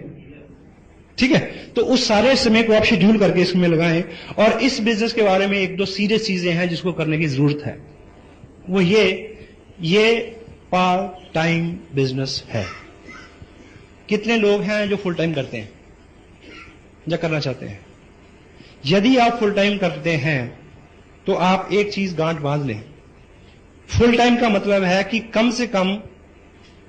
ठीक है। तो उस सारे समय को आप शेड्यूल करके इसमें लगाएं। और इस बिजनेस के बारे में एक दो सीरियस चीजें हैं जिसको करने की जरूरत है। वो ये पार्ट टाइम बिजनेस है। कितने लोग हैं जो फुल टाइम करते हैं या करना चाहते हैं? यदि आप फुल टाइम करते हैं तो आप एक चीज गांठ बांध लें, फुल टाइम का मतलब है कि कम से कम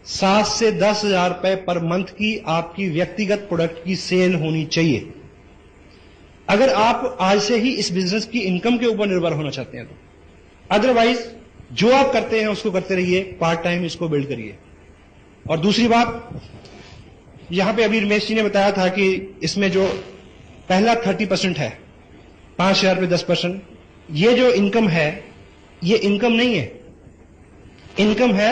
7 से 10 हजार रुपए पर मंथ की आपकी व्यक्तिगत प्रोडक्ट की सेल होनी चाहिए। अगर आप आज से ही इस बिजनेस की इनकम के ऊपर निर्भर होना चाहते हैं तो, अदरवाइज जो आप करते हैं उसको करते रहिए, पार्ट टाइम इसको बिल्ड करिए। और दूसरी बात, यहां पे अभी रमेश जी ने बताया था कि इसमें जो पहला 30% है, 5,000 पे 10%, ये जो इनकम है ये इनकम नहीं है, इनकम है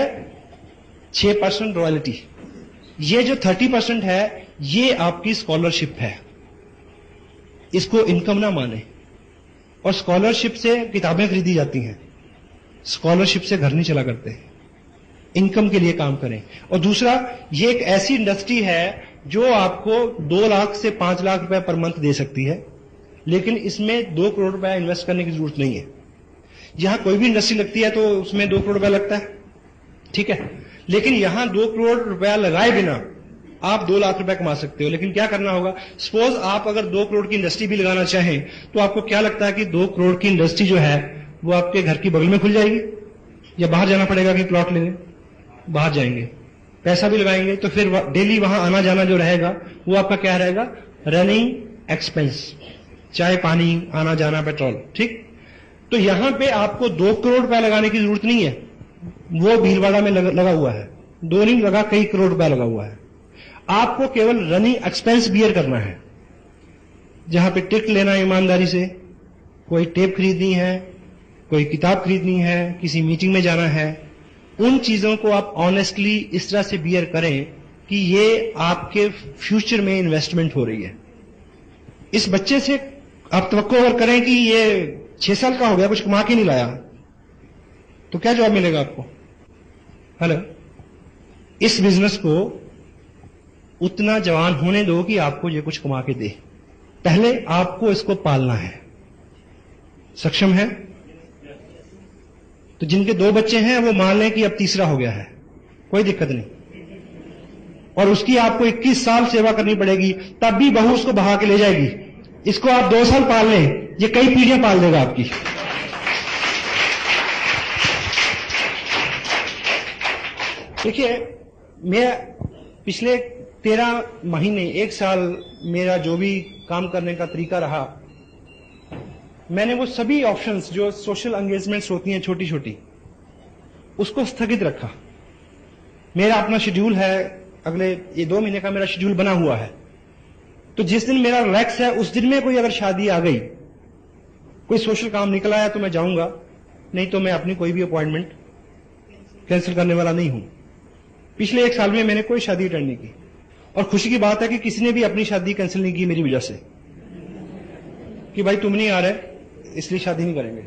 6% रॉयल्टी। ये जो 30% है ये आपकी स्कॉलरशिप है, इसको इनकम ना माने। और स्कॉलरशिप से किताबें खरीदी जाती हैं, स्कॉलरशिप से घर नहीं चला करते, इनकम के लिए काम करें। और दूसरा, ये एक ऐसी इंडस्ट्री है जो आपको 2 लाख से 5 लाख रुपए पर मंथ दे सकती है, लेकिन इसमें 2 करोड़ रुपया इन्वेस्ट करने की जरूरत नहीं है। यहां कोई भी इंडस्ट्री लगती है तो उसमें 2 करोड़ रुपया लगता है, ठीक है, लेकिन यहां 2 करोड़ रुपया लगाए बिना आप 2 लाख रुपया कमा सकते हो। लेकिन क्या करना होगा, सपोज आप अगर 2 करोड़ की इंडस्ट्री भी लगाना चाहें तो आपको क्या लगता है कि 2 करोड़ की इंडस्ट्री जो है वो आपके घर की बगल में खुल जाएगी, या बाहर जाना पड़ेगा कि प्लॉट लेने? बाहर जाएंगे, पैसा भी लगाएंगे, तो फिर डेली वहां आना जाना जो रहेगा वो आपका क्या रहेगा, रनिंग एक्सपेंस, चाहे पानी, आना जाना, पेट्रोल, ठीक। तो यहां पे आपको 2 करोड़ रुपया लगाने की जरूरत नहीं है, वो भीलवाड़ा में लगा हुआ है, 2 नहीं लगा, कई करोड़ रुपया लगा हुआ है। आपको केवल रनिंग एक्सपेंस बियर करना है, जहां पे टिकट लेना है ईमानदारी से, कोई टेप खरीदनी है, कोई किताब खरीदनी है, किसी मीटिंग में जाना है, उन चीजों को आप ऑनेस्टली इस तरह से बियर करें कि ये आपके फ्यूचर में इन्वेस्टमेंट हो रही है। इस बच्चे से आप तवक्को अगर करें कि ये 6 साल का हो गया, कुछ कमा के नहीं लाया, तो क्या जवाब मिलेगा आपको? हेलो, इस बिजनेस को उतना जवान होने दो कि आपको ये कुछ कमा के दे। पहले आपको इसको पालना है। सक्षम है? तो जिनके 2 बच्चे हैं वो मान लें कि अब तीसरा हो गया है, कोई दिक्कत नहीं, और उसकी आपको 21 साल सेवा करनी पड़ेगी, तब भी बहू उसको बहा के ले जाएगी। इसको आप 2 साल पाल लें, ये कई पीढ़ियां पाल देगा आपकी। देखिए, मैं पिछले 13 महीने 1 साल मेरा जो भी काम करने का तरीका रहा, मैंने वो सभी ऑप्शंस जो सोशल एंगेजमेंट्स होती हैं छोटी छोटी, उसको स्थगित रखा। मेरा अपना शेड्यूल है, अगले ये 2 महीने का मेरा शेड्यूल बना हुआ है। तो जिस दिन मेरा रिलैक्स है उस दिन में कोई अगर शादी आ गई, कोई सोशल काम निकल आया तो मैं जाऊंगा, नहीं तो मैं अपनी कोई भी अपॉइंटमेंट कैंसिल करने वाला नहीं हूं। पिछले 1 साल में मैंने कोई शादी अटेंड नहीं की, और खुशी की बात है कि किसी ने भी अपनी शादी कैंसिल नहीं की मेरी वजह से, कि भाई तुम नहीं आ रहे इसलिए शादी नहीं करेंगे।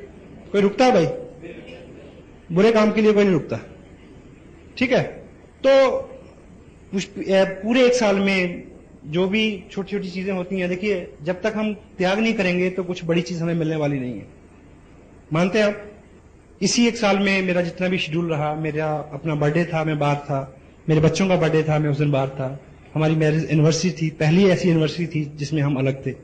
कोई रुकता है भाई? बुरे काम के लिए कोई नहीं रुकता, ठीक है। तो पूरे 1 साल में जो भी छोटी छोटी चीजें होती हैं, देखिए, जब तक हम त्याग नहीं करेंगे तो कुछ बड़ी चीज हमें मिलने वाली नहीं है। मानते हैं आप? इसी 1 साल में मेरा जितना भी शेड्यूल रहा, मेरा अपना बर्थडे था, मैं बाहर था, मेरे बच्चों का बर्थडे था, मैं उस दिन बाहर था, हमारी मैरिज एनिवर्सरी थी, पहली ऐसी एनिवर्सरी थी जिसमें हम अलग थे।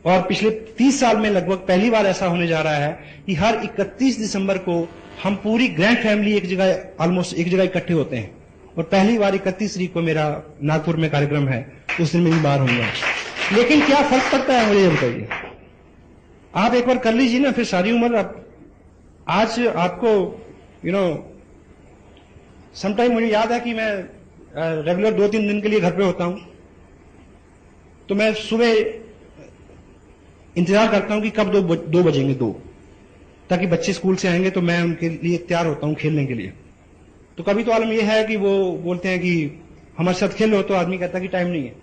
और पिछले 30 साल में लगभग पहली बार ऐसा होने जा रहा है कि हर 31 दिसंबर को हम पूरी ग्रैंड फैमिली एक जगह, ऑलमोस्ट एक जगह इकट्ठे होते हैं। और पहली बार 31 तारीख को मेरा नागपुर में कार्यक्रम है, उस दिन मेरी बार होगा। लेकिन क्या फर्क पड़ता है मुझे ये बताइए? आप एक बार कर लीजिए ना, फिर सारी उम्र आप आज आपको समटाइम मुझे याद है कि मैं रेगुलर 2-3 दिन के लिए घर पे होता हूं, तो मैं सुबह इंतजार करता हूं कि कब 2 बजेंगे 2, ताकि बच्चे स्कूल से आएंगे तो मैं उनके लिए तैयार होता हूं खेलने के लिए। तो कभी तो आलम यह है कि वो बोलते हैं कि हमारे साथ खेलो, तो आदमी कहता है कि टाइम नहीं है।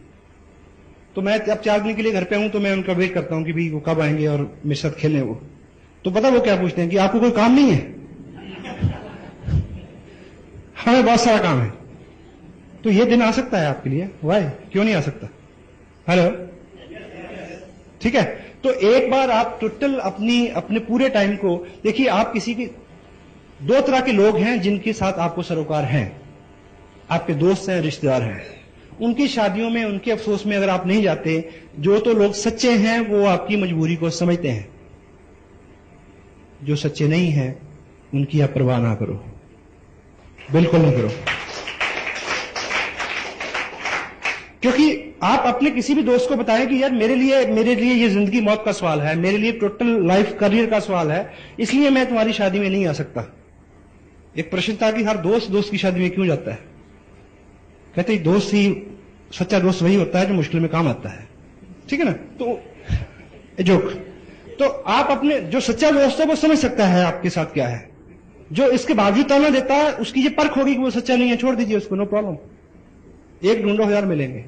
तो मैं अब 4 दिन के लिए घर पे हूं, तो मैं उनका वेट करता हूं कि भाई वो कब आएंगे और मेरे साथ खेलें वो। तो पता वो क्या पूछते हैं कि आपको कोई काम नहीं है? हमें बहुत सारा काम है। तो ये दिन आ सकता है आपके लिए, वाई क्यों नहीं आ सकता? हेलो, ठीक है। तो एक बार आप टोटल अपने पूरे टाइम को देखिए। आप किसी की 2 तरह के लोग हैं जिनके साथ आपको सरोकार हैं, आपके दोस्त हैं, रिश्तेदार हैं। उनकी शादियों में, उनके अफसोस में अगर आप नहीं जाते, जो तो लोग सच्चे हैं वो आपकी मजबूरी को समझते हैं, जो सच्चे नहीं हैं उनकी आप परवाह ना करो, बिल्कुल नहीं करो। क्योंकि आप अपने किसी भी दोस्त को बताएं कि यार मेरे लिए ये जिंदगी मौत का सवाल है, मेरे लिए टोटल लाइफ करियर का सवाल है, इसलिए मैं तुम्हारी शादी में नहीं आ सकता। एक प्रश्न था कि हर दोस्त की शादी में क्यों जाता है? कहते दोस्त ही, सच्चा दोस्त वही होता है जो मुश्किल में काम आता है, ठीक है ना? तो जोक। तो आप अपने जो सच्चा दोस्त है वो समझ सकता है आपके साथ क्या है। जो इसके बावजूद ताना देता है उसकी ये परख होगी कि वो सच्चा नहीं है, छोड़ दीजिए उसको, नो प्रॉब्लम। एक ढूंढो 1000 मिलेंगे।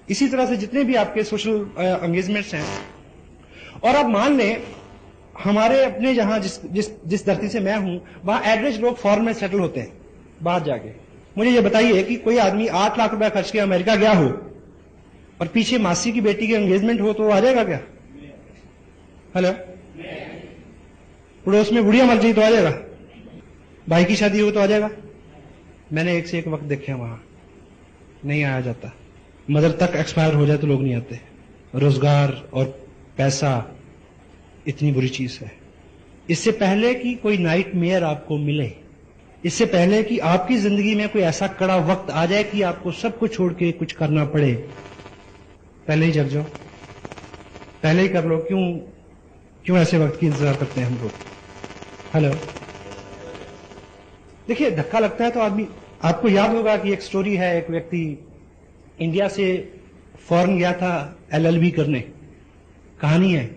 इसी तरह से जितने भी आपके सोशल एंगेजमेंट्स हैं, और आप मान लें हमारे अपने जहां जिस धरती से मैं हूं, वहां एवरेज लोग फॉरेन में सेटल होते हैं बाहर जाके। मुझे ये बताइए कि कोई आदमी 8 लाख रुपया खर्च के अमेरिका गया हो और पीछे मासी की बेटी की एंगेजमेंट हो तो आ जाएगा क्या? हेलो, पड़ोस में बुढ़िया मर गई तो आ जाएगा? भाई की शादी हो तो आ जाएगा? मैंने एक से एक वक्त देखे वहां, नहीं आया जाता। मदर तक एक्सपायर हो जाए तो लोग नहीं आते। रोजगार और पैसा इतनी बुरी चीज है। इससे पहले कि कोई नाइट मेयर आपको मिले, इससे पहले कि आपकी जिंदगी में कोई ऐसा कड़ा वक्त आ जाए कि आपको सब कुछ छोड़ के कुछ करना पड़े, पहले ही जग जाओ, पहले ही कर लो। क्यों ऐसे वक्त की इंतजार करते हैं हम लोग? हेलो, देखिए धक्का लगता है तो आदमी, आपको याद होगा कि एक स्टोरी है, एक व्यक्ति इंडिया से फॉरेन गया था LLB करने, कहानी है।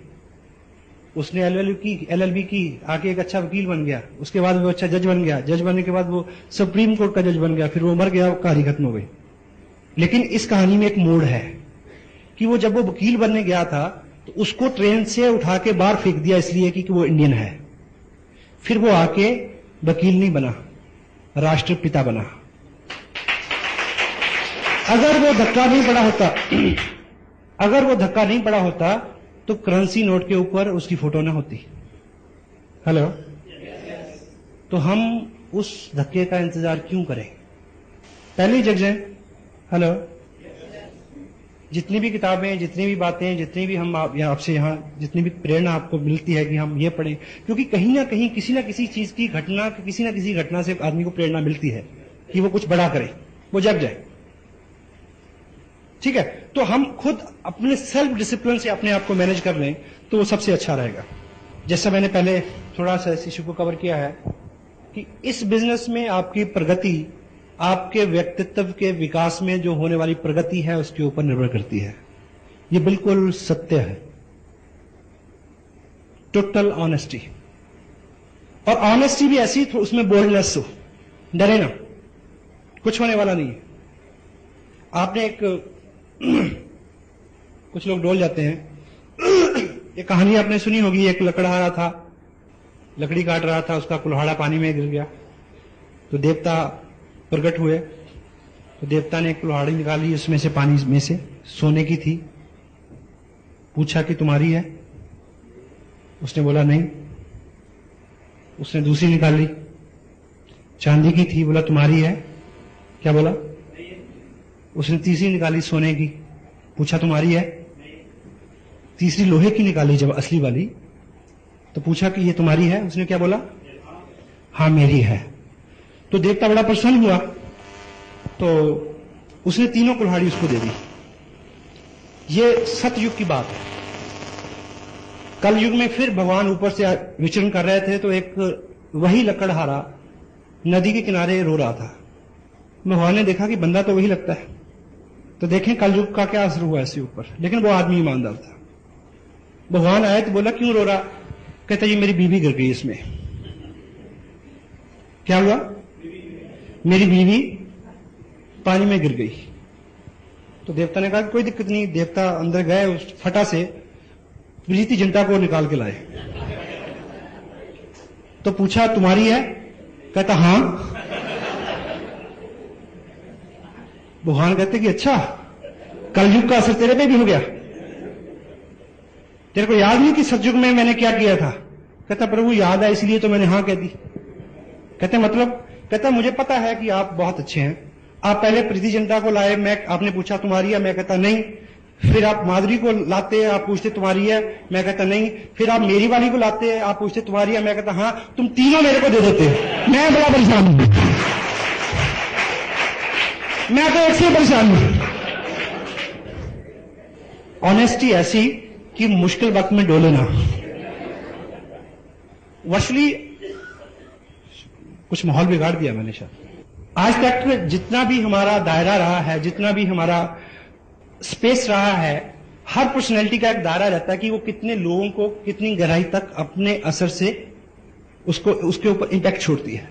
उसने LLB की, आके एक अच्छा वकील बन गया, उसके बाद वो अच्छा जज बन गया, जज बनने के बाद वो सुप्रीम कोर्ट का जज बन गया, फिर वो मर गया, कहानी खत्म हो गई। लेकिन इस कहानी में एक मोड़ है कि वो जब वो वकील बनने गया था तो उसको ट्रेन से उठा के बाहर फेंक दिया, इसलिए कि वो इंडियन है। फिर वो आके वकील नहीं बना, राष्ट्रपिता बना। अगर वो धक्का नहीं पड़ा होता तो करेंसी नोट के ऊपर उसकी फोटो ना होती। हेलो, तो हम उस धक्के का इंतजार क्यों करें? पहले ही जग जाए। हेलो, जितनी भी किताबें, जितनी भी बातें, जितनी भी हम आपसे यहां जितनी भी प्रेरणा आपको मिलती है कि हम ये पढ़ें, क्योंकि कहीं ना कहीं किसी ना किसी चीज की घटना, किसी ना किसी घटना से आदमी को प्रेरणा मिलती है कि वो कुछ बड़ा करे, वो जग जाए। ठीक है, तो हम खुद अपने सेल्फ डिसिप्लिन से अपने आप को मैनेज कर लें तो वो सबसे अच्छा रहेगा। जैसा मैंने पहले थोड़ा सा इस इशू को कवर किया है कि इस बिजनेस में आपकी प्रगति, आपके व्यक्तित्व के विकास में जो होने वाली प्रगति है उसके ऊपर निर्भर करती है। ये बिल्कुल सत्य है। टोटल ऑनेस्टी, और ऑनेस्टी भी ऐसी, उसमें बोल्डनेस हो, डरे ना, कुछ होने वाला नहीं है। आपने एक कुछ लोग डोल जाते हैं। एक कहानी आपने सुनी होगी, एक लकड़हारा था, लकड़ी काट रहा था, उसका कुल्हाड़ा पानी में गिर गया तो देवता प्रकट हुए। तो देवता ने एक कुल्हाड़ी निकाली, उसमें से पानी में से सोने की थी। पूछा कि तुम्हारी है? उसने बोला नहीं। उसने दूसरी निकाली, चांदी की थी, बोला तुम्हारी है? क्या बोला? उसने तीसरी निकाली, सोने की। पूछा तुम्हारी है? तीसरी लोहे की निकाली जब असली वाली, तो पूछा कि ये तुम्हारी है? उसने क्या बोला? हाँ मेरी है। तो देवता बड़ा प्रसन्न हुआ, तो उसने तीनों कुल्हाड़ी उसको दे दी। ये सतयुग की बात है। कल युग में फिर भगवान ऊपर से विचरण कर रहे थे, तो एक वही लकड़हारा नदी के किनारे रो रहा था। भगवान ने देखा कि बंदा तो वही लगता है, तो देखें कल युग का क्या असर हुआ इसके ऊपर। लेकिन वो आदमी ईमानदार था। भगवान आए तो बोला क्यों रो रहा? कहता जी मेरी बीवी गिर गई इसमें। क्या हुआ? मेरी बीवी पानी में गिर गई। तो देवता ने कहा कोई दिक्कत नहीं। देवता अंदर गए, उस फटा से प्रीति जिंटा को निकाल के लाए। तो पूछा तुम्हारी है? कहता हां। भगवान कहते कि अच्छा, कलयुग का असर तेरे पे भी हो गया? तेरे को याद नहीं कि सतयुग में मैंने क्या किया था? कहता प्रभु याद है, इसलिए तो मैंने हां कह दी। कहते मतलब? कहता मुझे पता है कि आप बहुत अच्छे हैं। आप पहले प्रीति जिंटा को लाए, आपने पूछा तुम्हारी है? मैं कहता नहीं। फिर आप माधुरी को लाते, आप पूछते तुम्हारी है? मैं कहता नहीं। फिर आप मेरी वाली को लाते, आप पूछते तुम्हारी है? मैं कहता हाँ। तुम तीनों मेरे को दे देते, मैं बड़ा परेशान हूं। मैं तो एक से परेशान हूं। ऑनेस्टी ऐसी कि मुश्किल वक्त में डोले ना। वर्चुअली कुछ माहौल बिगाड़ दिया मैंने शायद। आज तक जितना भी हमारा दायरा रहा है, जितना भी हमारा स्पेस रहा है, हर पर्सनैलिटी का एक दायरा रहता है कि वो कितने लोगों को कितनी गहराई तक अपने असर से उसके ऊपर इंपैक्ट छोड़ती है।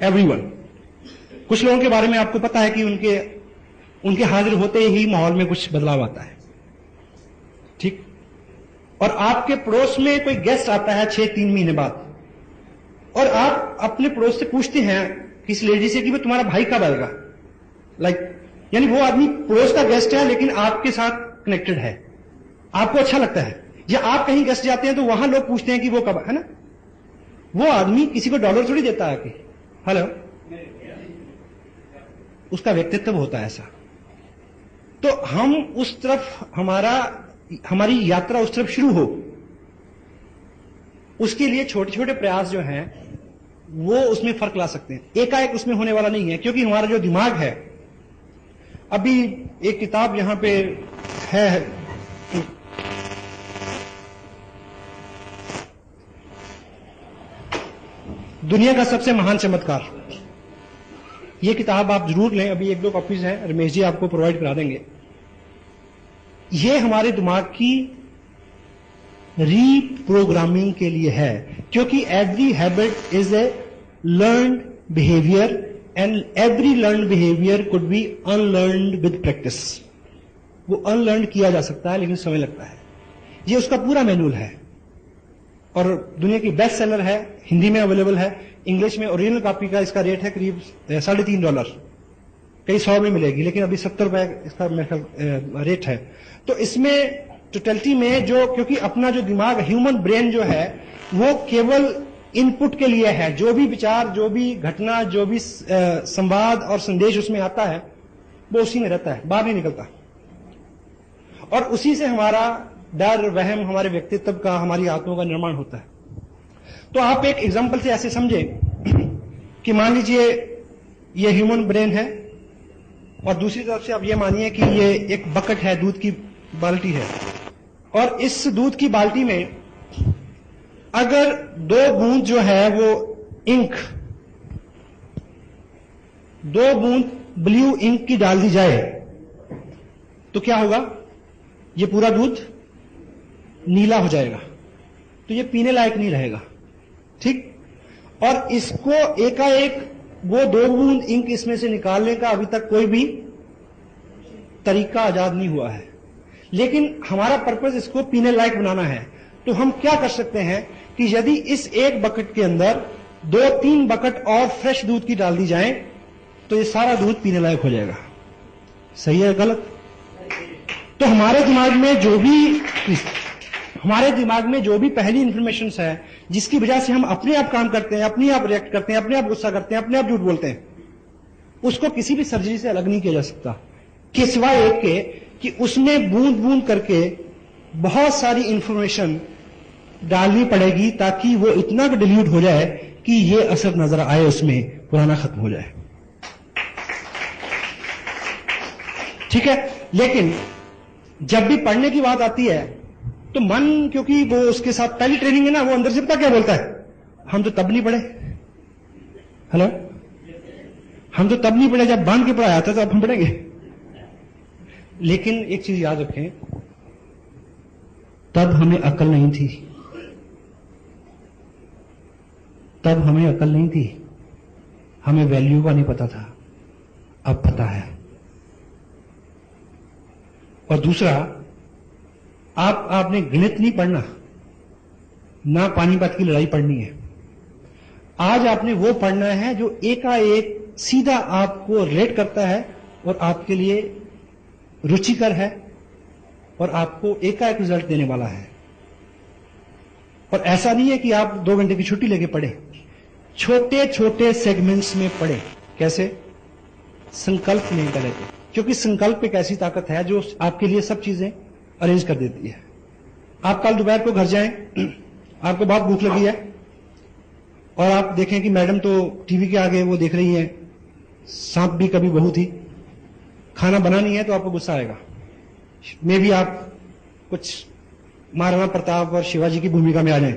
एवरीवन। कुछ लोगों के बारे में आपको पता है कि उनके हाजिर होते ही माहौल में कुछ बदलाव आता है, ठीक? और आपके पड़ोस में कोई गेस्ट आता है 6-3 महीने बाद, और आप अपने पड़ोस से पूछते हैं किसी लेडी से कि वो तुम्हारा भाई कब आएगा? यानी वो आदमी पड़ोस का गेस्ट है लेकिन आपके साथ कनेक्टेड है, आपको अच्छा लगता है। या आप कहीं गेस्ट जाते हैं तो वहां लोग पूछते हैं कि वो कब, है ना? वो आदमी किसी को $1 थोड़ी देता है कि हेलो, उसका व्यक्तित्व होता है ऐसा। तो हम उस तरफ हमारी यात्रा उस तरफ शुरू हो, उसके लिए छोटे छोटे प्रयास जो हैं वो उसमें फर्क ला सकते हैं। एकाएक उसमें होने वाला नहीं है, क्योंकि हमारा जो दिमाग है, अभी एक किताब यहां पे है, दुनिया का सबसे महान चमत्कार। ये किताब आप जरूर लें, अभी 1-2 कॉपीज हैं, रमेश जी आपको प्रोवाइड करा देंगे। ये हमारे दिमाग की रीप्रोग्रामिंग के लिए है, क्योंकि every habit is a learned behaviour and every learned behaviour could be unlearned with practice. वो अनलर्न किया जा सकता है लेकिन समय लगता है। ये उसका पूरा मैनुअल है और दुनिया की बेस्ट सेलर है, हिंदी में अवेलेबल है, इंग्लिश में ओरिजिनल कॉपी का इसका रेट है करीब $3.5। कई 100 में मिलेगी, लेकिन अभी $70 इसका मेरा रेट है। तो इसमें टोटलिटी में क्योंकि अपना जो दिमाग, ह्यूमन ब्रेन जो है, वो केवल इनपुट के लिए है। जो भी विचार, जो भी घटना, जो भी संवाद और संदेश उसमें आता है, वो उसी में रहता है, बाहर नहीं निकलता। और उसी से हमारा डर, वहम, हमारे व्यक्तित्व का, हमारी आत्मा का निर्माण होता है। तो आप एक एग्जाम्पल से ऐसे समझें कि मान लीजिए ये ह्यूमन ब्रेन है और दूसरी तरफ से आप ये मानिए कि ये एक बकेट है, दूध की बाल्टी है, और इस दूध की बाल्टी में अगर 2 बूंद जो है वो इंक, 2 बूंद ब्लू इंक की डाल दी जाए तो क्या होगा? ये पूरा दूध नीला हो जाएगा, तो ये पीने लायक नहीं रहेगा, ठीक? और इसको एकाएक वो 2 बूंद इंक इसमें से निकालने का अभी तक कोई भी तरीका आजाद नहीं हुआ है, लेकिन हमारा पर्पस इसको पीने लायक बनाना है। तो हम क्या कर सकते हैं कि यदि इस एक बकेट के अंदर 2-3 बकेट और फ्रेश दूध की डाल दी जाए तो ये सारा दूध पीने लायक हो जाएगा। सही है गलत? तो हमारे दिमाग में जो भी पहली इंफॉर्मेशन है, जिसकी वजह से हम अपने आप काम करते हैं, अपने आप रिएक्ट करते हैं, अपने आप गुस्सा करते हैं, अपने आप झूठ बोलते हैं, उसको किसी भी सर्जरी से अलग नहीं किया जा सकता, कि सिवाय एक के कि उसमें बूंद बूंद करके बहुत सारी इंफॉर्मेशन डालनी पड़ेगी ताकि वो इतना डिल्यूट हो जाए कि ये असर नजर आए, उसमें पुराना खत्म हो जाए। ठीक है? लेकिन जब भी पढ़ने की बात आती है तो मन, क्योंकि वो उसके साथ पहली ट्रेनिंग है ना, वो अंदर से पता क्या बोलता है, हम तो तब नहीं पढ़े। हेलो, हम तो तब नहीं पढ़े जब बांध के पढ़ाया था, तो अब हम पढ़ेंगे। लेकिन एक चीज याद रखें, तब हमें अकल नहीं थी, तब हमें अकल नहीं थी, हमें वैल्यू का नहीं पता था, अब पता है। और दूसरा, आपने गणित नहीं पढ़ना, ना पानीपत की लड़ाई पढ़नी है। आज आपने वो पढ़ना है जो एकाएक सीधा आपको रिलेट करता है और आपके लिए रुचिकर है और आपको एकाएक रिजल्ट देने वाला है। और ऐसा नहीं है कि आप 2 घंटे की छुट्टी लेके पढ़े, छोटे छोटे सेगमेंट्स में पढ़े। कैसे? संकल्प नहीं करे, क्योंकि संकल्प एक ऐसी ताकत है जो आपके लिए सब चीजें अरेंज कर देती है। आप कल दोपहर को घर जाएं, आपको बहुत भूख लगी है और आप देखें कि मैडम तो टीवी के आगे वो देख रही है सांप भी कभी बहू थी, खाना बना नहीं है, तो आपको गुस्सा आएगा। मे भी आप कुछ महाराणा प्रताप और शिवाजी की भूमिका में आ जाएं।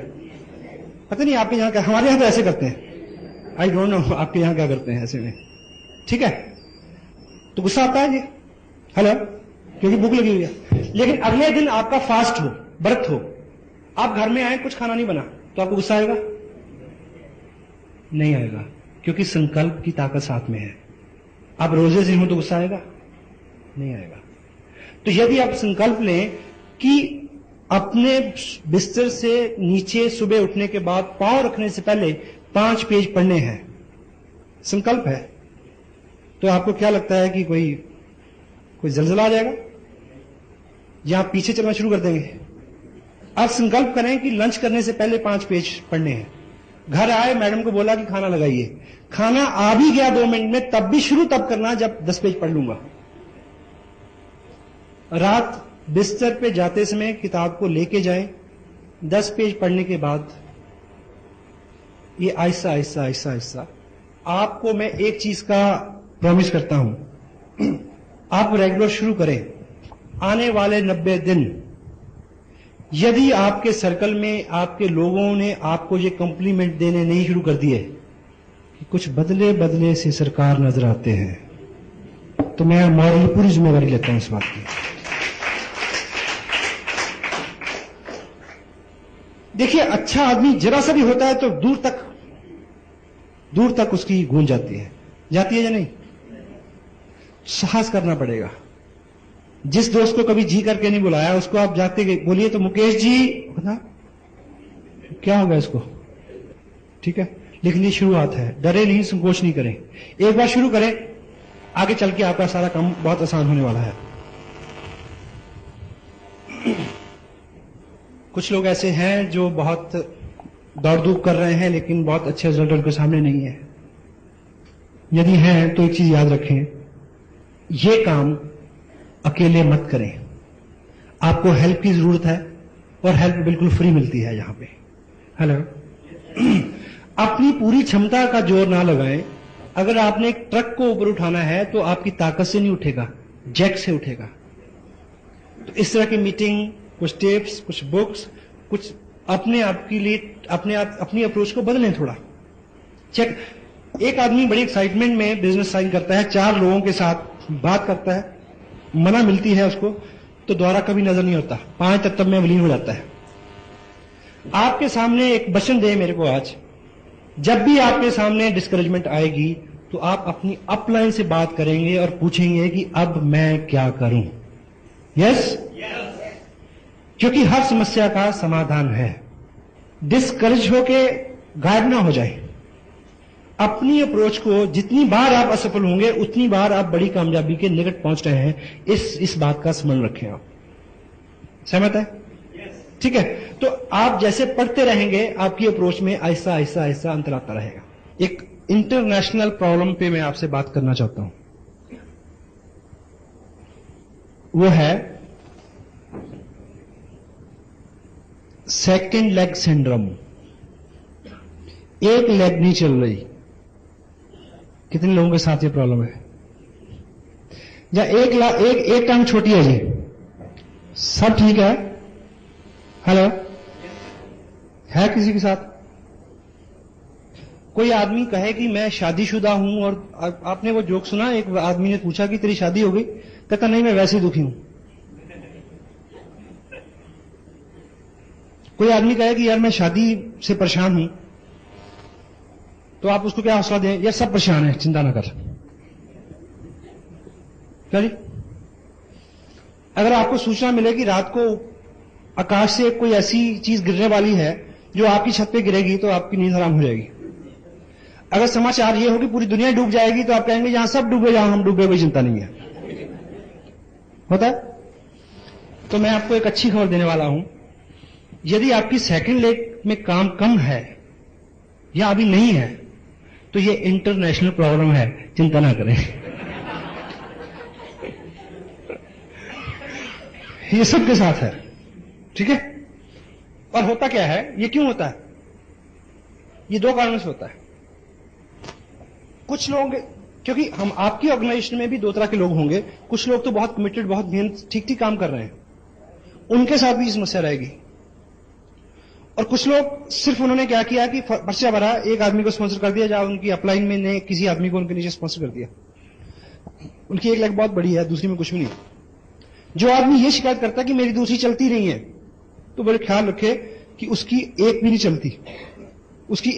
पता नहीं आपके यहां क्या, हमारे यहां तो ऐसे करते हैं, आई डोंट नो आपके यहां क्या करते हैं ऐसे में। ठीक है, तो गुस्सा आता है जी, हेलो, क्योंकि भूख लगी हुई है। लेकिन अगले दिन आपका फास्ट हो, व्रत हो, आप घर में आए, कुछ खाना नहीं बना, तो आपको गुस्सा आएगा? नहीं आएगा, क्योंकि संकल्प की ताकत साथ में है। आप रोजे से हो तो गुस्सा आएगा? नहीं आएगा। तो यदि आप संकल्प लें कि अपने बिस्तर से नीचे सुबह उठने के बाद पांव रखने से पहले 5 पेज पढ़ने हैं, संकल्प है, तो आपको क्या लगता है कि कोई जलजला आ जाएगा या आप पीछे चलना शुरू कर देंगे? आप संकल्प करें कि लंच करने से पहले 5 पेज पढ़ने हैं। घर आए, मैडम को बोला कि खाना लगाइए, खाना आ भी गया 2 मिनट में, तब भी शुरू तब करना जब 10 पेज पढ़ लूंगा। रात बिस्तर पे जाते समय किताब को लेके जाए, 10 पेज पढ़ने के बाद ये आहिस्ता आहिस्ता आहिस्ता आहिस्ता, आपको मैं एक चीज का प्रॉमिस करता हूं, आप रेगुलर शुरू करें। आने वाले 90 दिन यदि आपके सर्कल में आपके लोगों ने आपको ये कॉम्प्लीमेंट देने नहीं शुरू कर दिए कि कुछ बदले बदले से सरकार नजर आते हैं, तो मैं मॉरली पूरी जिम्मेवारी लेता हूं इस बात की। देखिए, अच्छा आदमी जरा सा भी होता है तो दूर तक उसकी गूंज जाती है या नहीं? साहस करना पड़ेगा। जिस दोस्त को कभी जी करके नहीं बुलाया, उसको आप जाते बोलिए तो मुकेश जी, बता क्या होगा इसको? ठीक है, लेकिन ये शुरुआत है, डरे नहीं, संकोच नहीं करें। एक बार शुरू करें, आगे चल के आपका सारा काम बहुत आसान होने वाला है। कुछ लोग ऐसे हैं जो बहुत दौड़ धूप कर रहे हैं, लेकिन बहुत अच्छे रिजल्ट उनके सामने नहीं है। यदि हैं तो एक चीज याद रखें, ये काम अकेले मत करें। आपको हेल्प की जरूरत है और हेल्प बिल्कुल फ्री मिलती है यहां पे। हेलो, अपनी पूरी क्षमता का जोर ना लगाएं। अगर आपने एक ट्रक को ऊपर उठाना है तो आपकी ताकत से नहीं उठेगा, जैक से उठेगा। तो इस तरह की मीटिंग, कुछ टिप्स, कुछ बुक्स, कुछ अपने आप के लिए अपनी अप्रोच को बदलें थोड़ा। चेक, एक आदमी बड़ी एक्साइटमेंट में बिजनेस साइन करता है, 4 लोगों के साथ बात करता है, मना मिलती है उसको, तो द्वारा कभी नजर नहीं होता, 5 तत्व में विलीन हो जाता है। आपके सामने एक वचन दे मेरे को आज, जब भी आपके सामने डिस्करेजमेंट आएगी तो आप अपनी अपलाइन से बात करेंगे और पूछेंगे कि अब मैं क्या करूं। यस? क्योंकि हर समस्या का समाधान है। डिस्करेज होके गायब ना हो जाए। अपनी अप्रोच को जितनी बार आप असफल होंगे उतनी बार आप बड़ी कामयाबी के निकट पहुंच रहे हैं, इस बात का स्मरण रखें। आप सहमत है? ठीक है, तो आप जैसे पढ़ते रहेंगे आपकी अप्रोच में आहिस्ता आहिस्ता आहिस्ता अंतर आता रहेगा। एक इंटरनेशनल प्रॉब्लम पे मैं आपसे बात करना चाहता हूं, वो है सेकंड लेग सिंड्रोम। एक लेग नहीं चल रही। कितने लोगों के साथ ये प्रॉब्लम है? या एक टांग छोटी है जी, सब ठीक है, हेलो, है किसी के साथ? कोई आदमी कहे कि मैं शादीशुदा हूं, और आपने वो जोक सुना, एक आदमी ने पूछा कि तेरी शादी हो गई, कहता नहीं मैं वैसे ही दुखी हूं। कोई आदमी कहे कि यार मैं शादी से परेशान हूं, तो आप उसको क्या हौसला दें? यार सब परेशान है, चिंता ना कर। क्या जी? अगर आपको सूचना मिले कि रात को आकाश से कोई ऐसी चीज गिरने वाली है जो आपकी छत पे गिरेगी, तो आपकी नींद हराम हो जाएगी। अगर समाचार ये हो कि पूरी दुनिया डूब जाएगी, तो आप कहेंगे जहां सब डूबे जहां हम डूबे, कोई चिंता नहीं है। होता है? तो मैं आपको एक अच्छी खबर देने वाला हूं। यदि आपकी सेकंड लेग में काम कम है या अभी नहीं है, तो ये इंटरनेशनल प्रॉब्लम है, चिंता ना करें। ये सबके साथ है, ठीक है? और होता क्या है, ये क्यों होता है? ये दो कारणों से होता है। कुछ लोग, क्योंकि हम आपकी ऑर्गेनाइजेशन में भी दो तरह के लोग होंगे। कुछ लोग तो बहुत कमिटेड, बहुत मेहनत, ठीक ठीक काम कर रहे हैं, उनके साथ भी समस्या रहेगी। और कुछ लोग सिर्फ उन्होंने क्या किया कि पर्चा भरा, एक आदमी को स्पॉन्सर कर दिया, जहां उनकी अपलाइन में ने किसी आदमी को उनके नीचे स्पॉन्सर कर दिया। उनकी एक लेग बहुत बड़ी है, दूसरी में कुछ भी नहीं। जो आदमी ये शिकायत करता है कि मेरी दूसरी चलती नहीं है, तो बड़े ख्याल रखे कि उसकी एक भी नहीं चलती, उसकी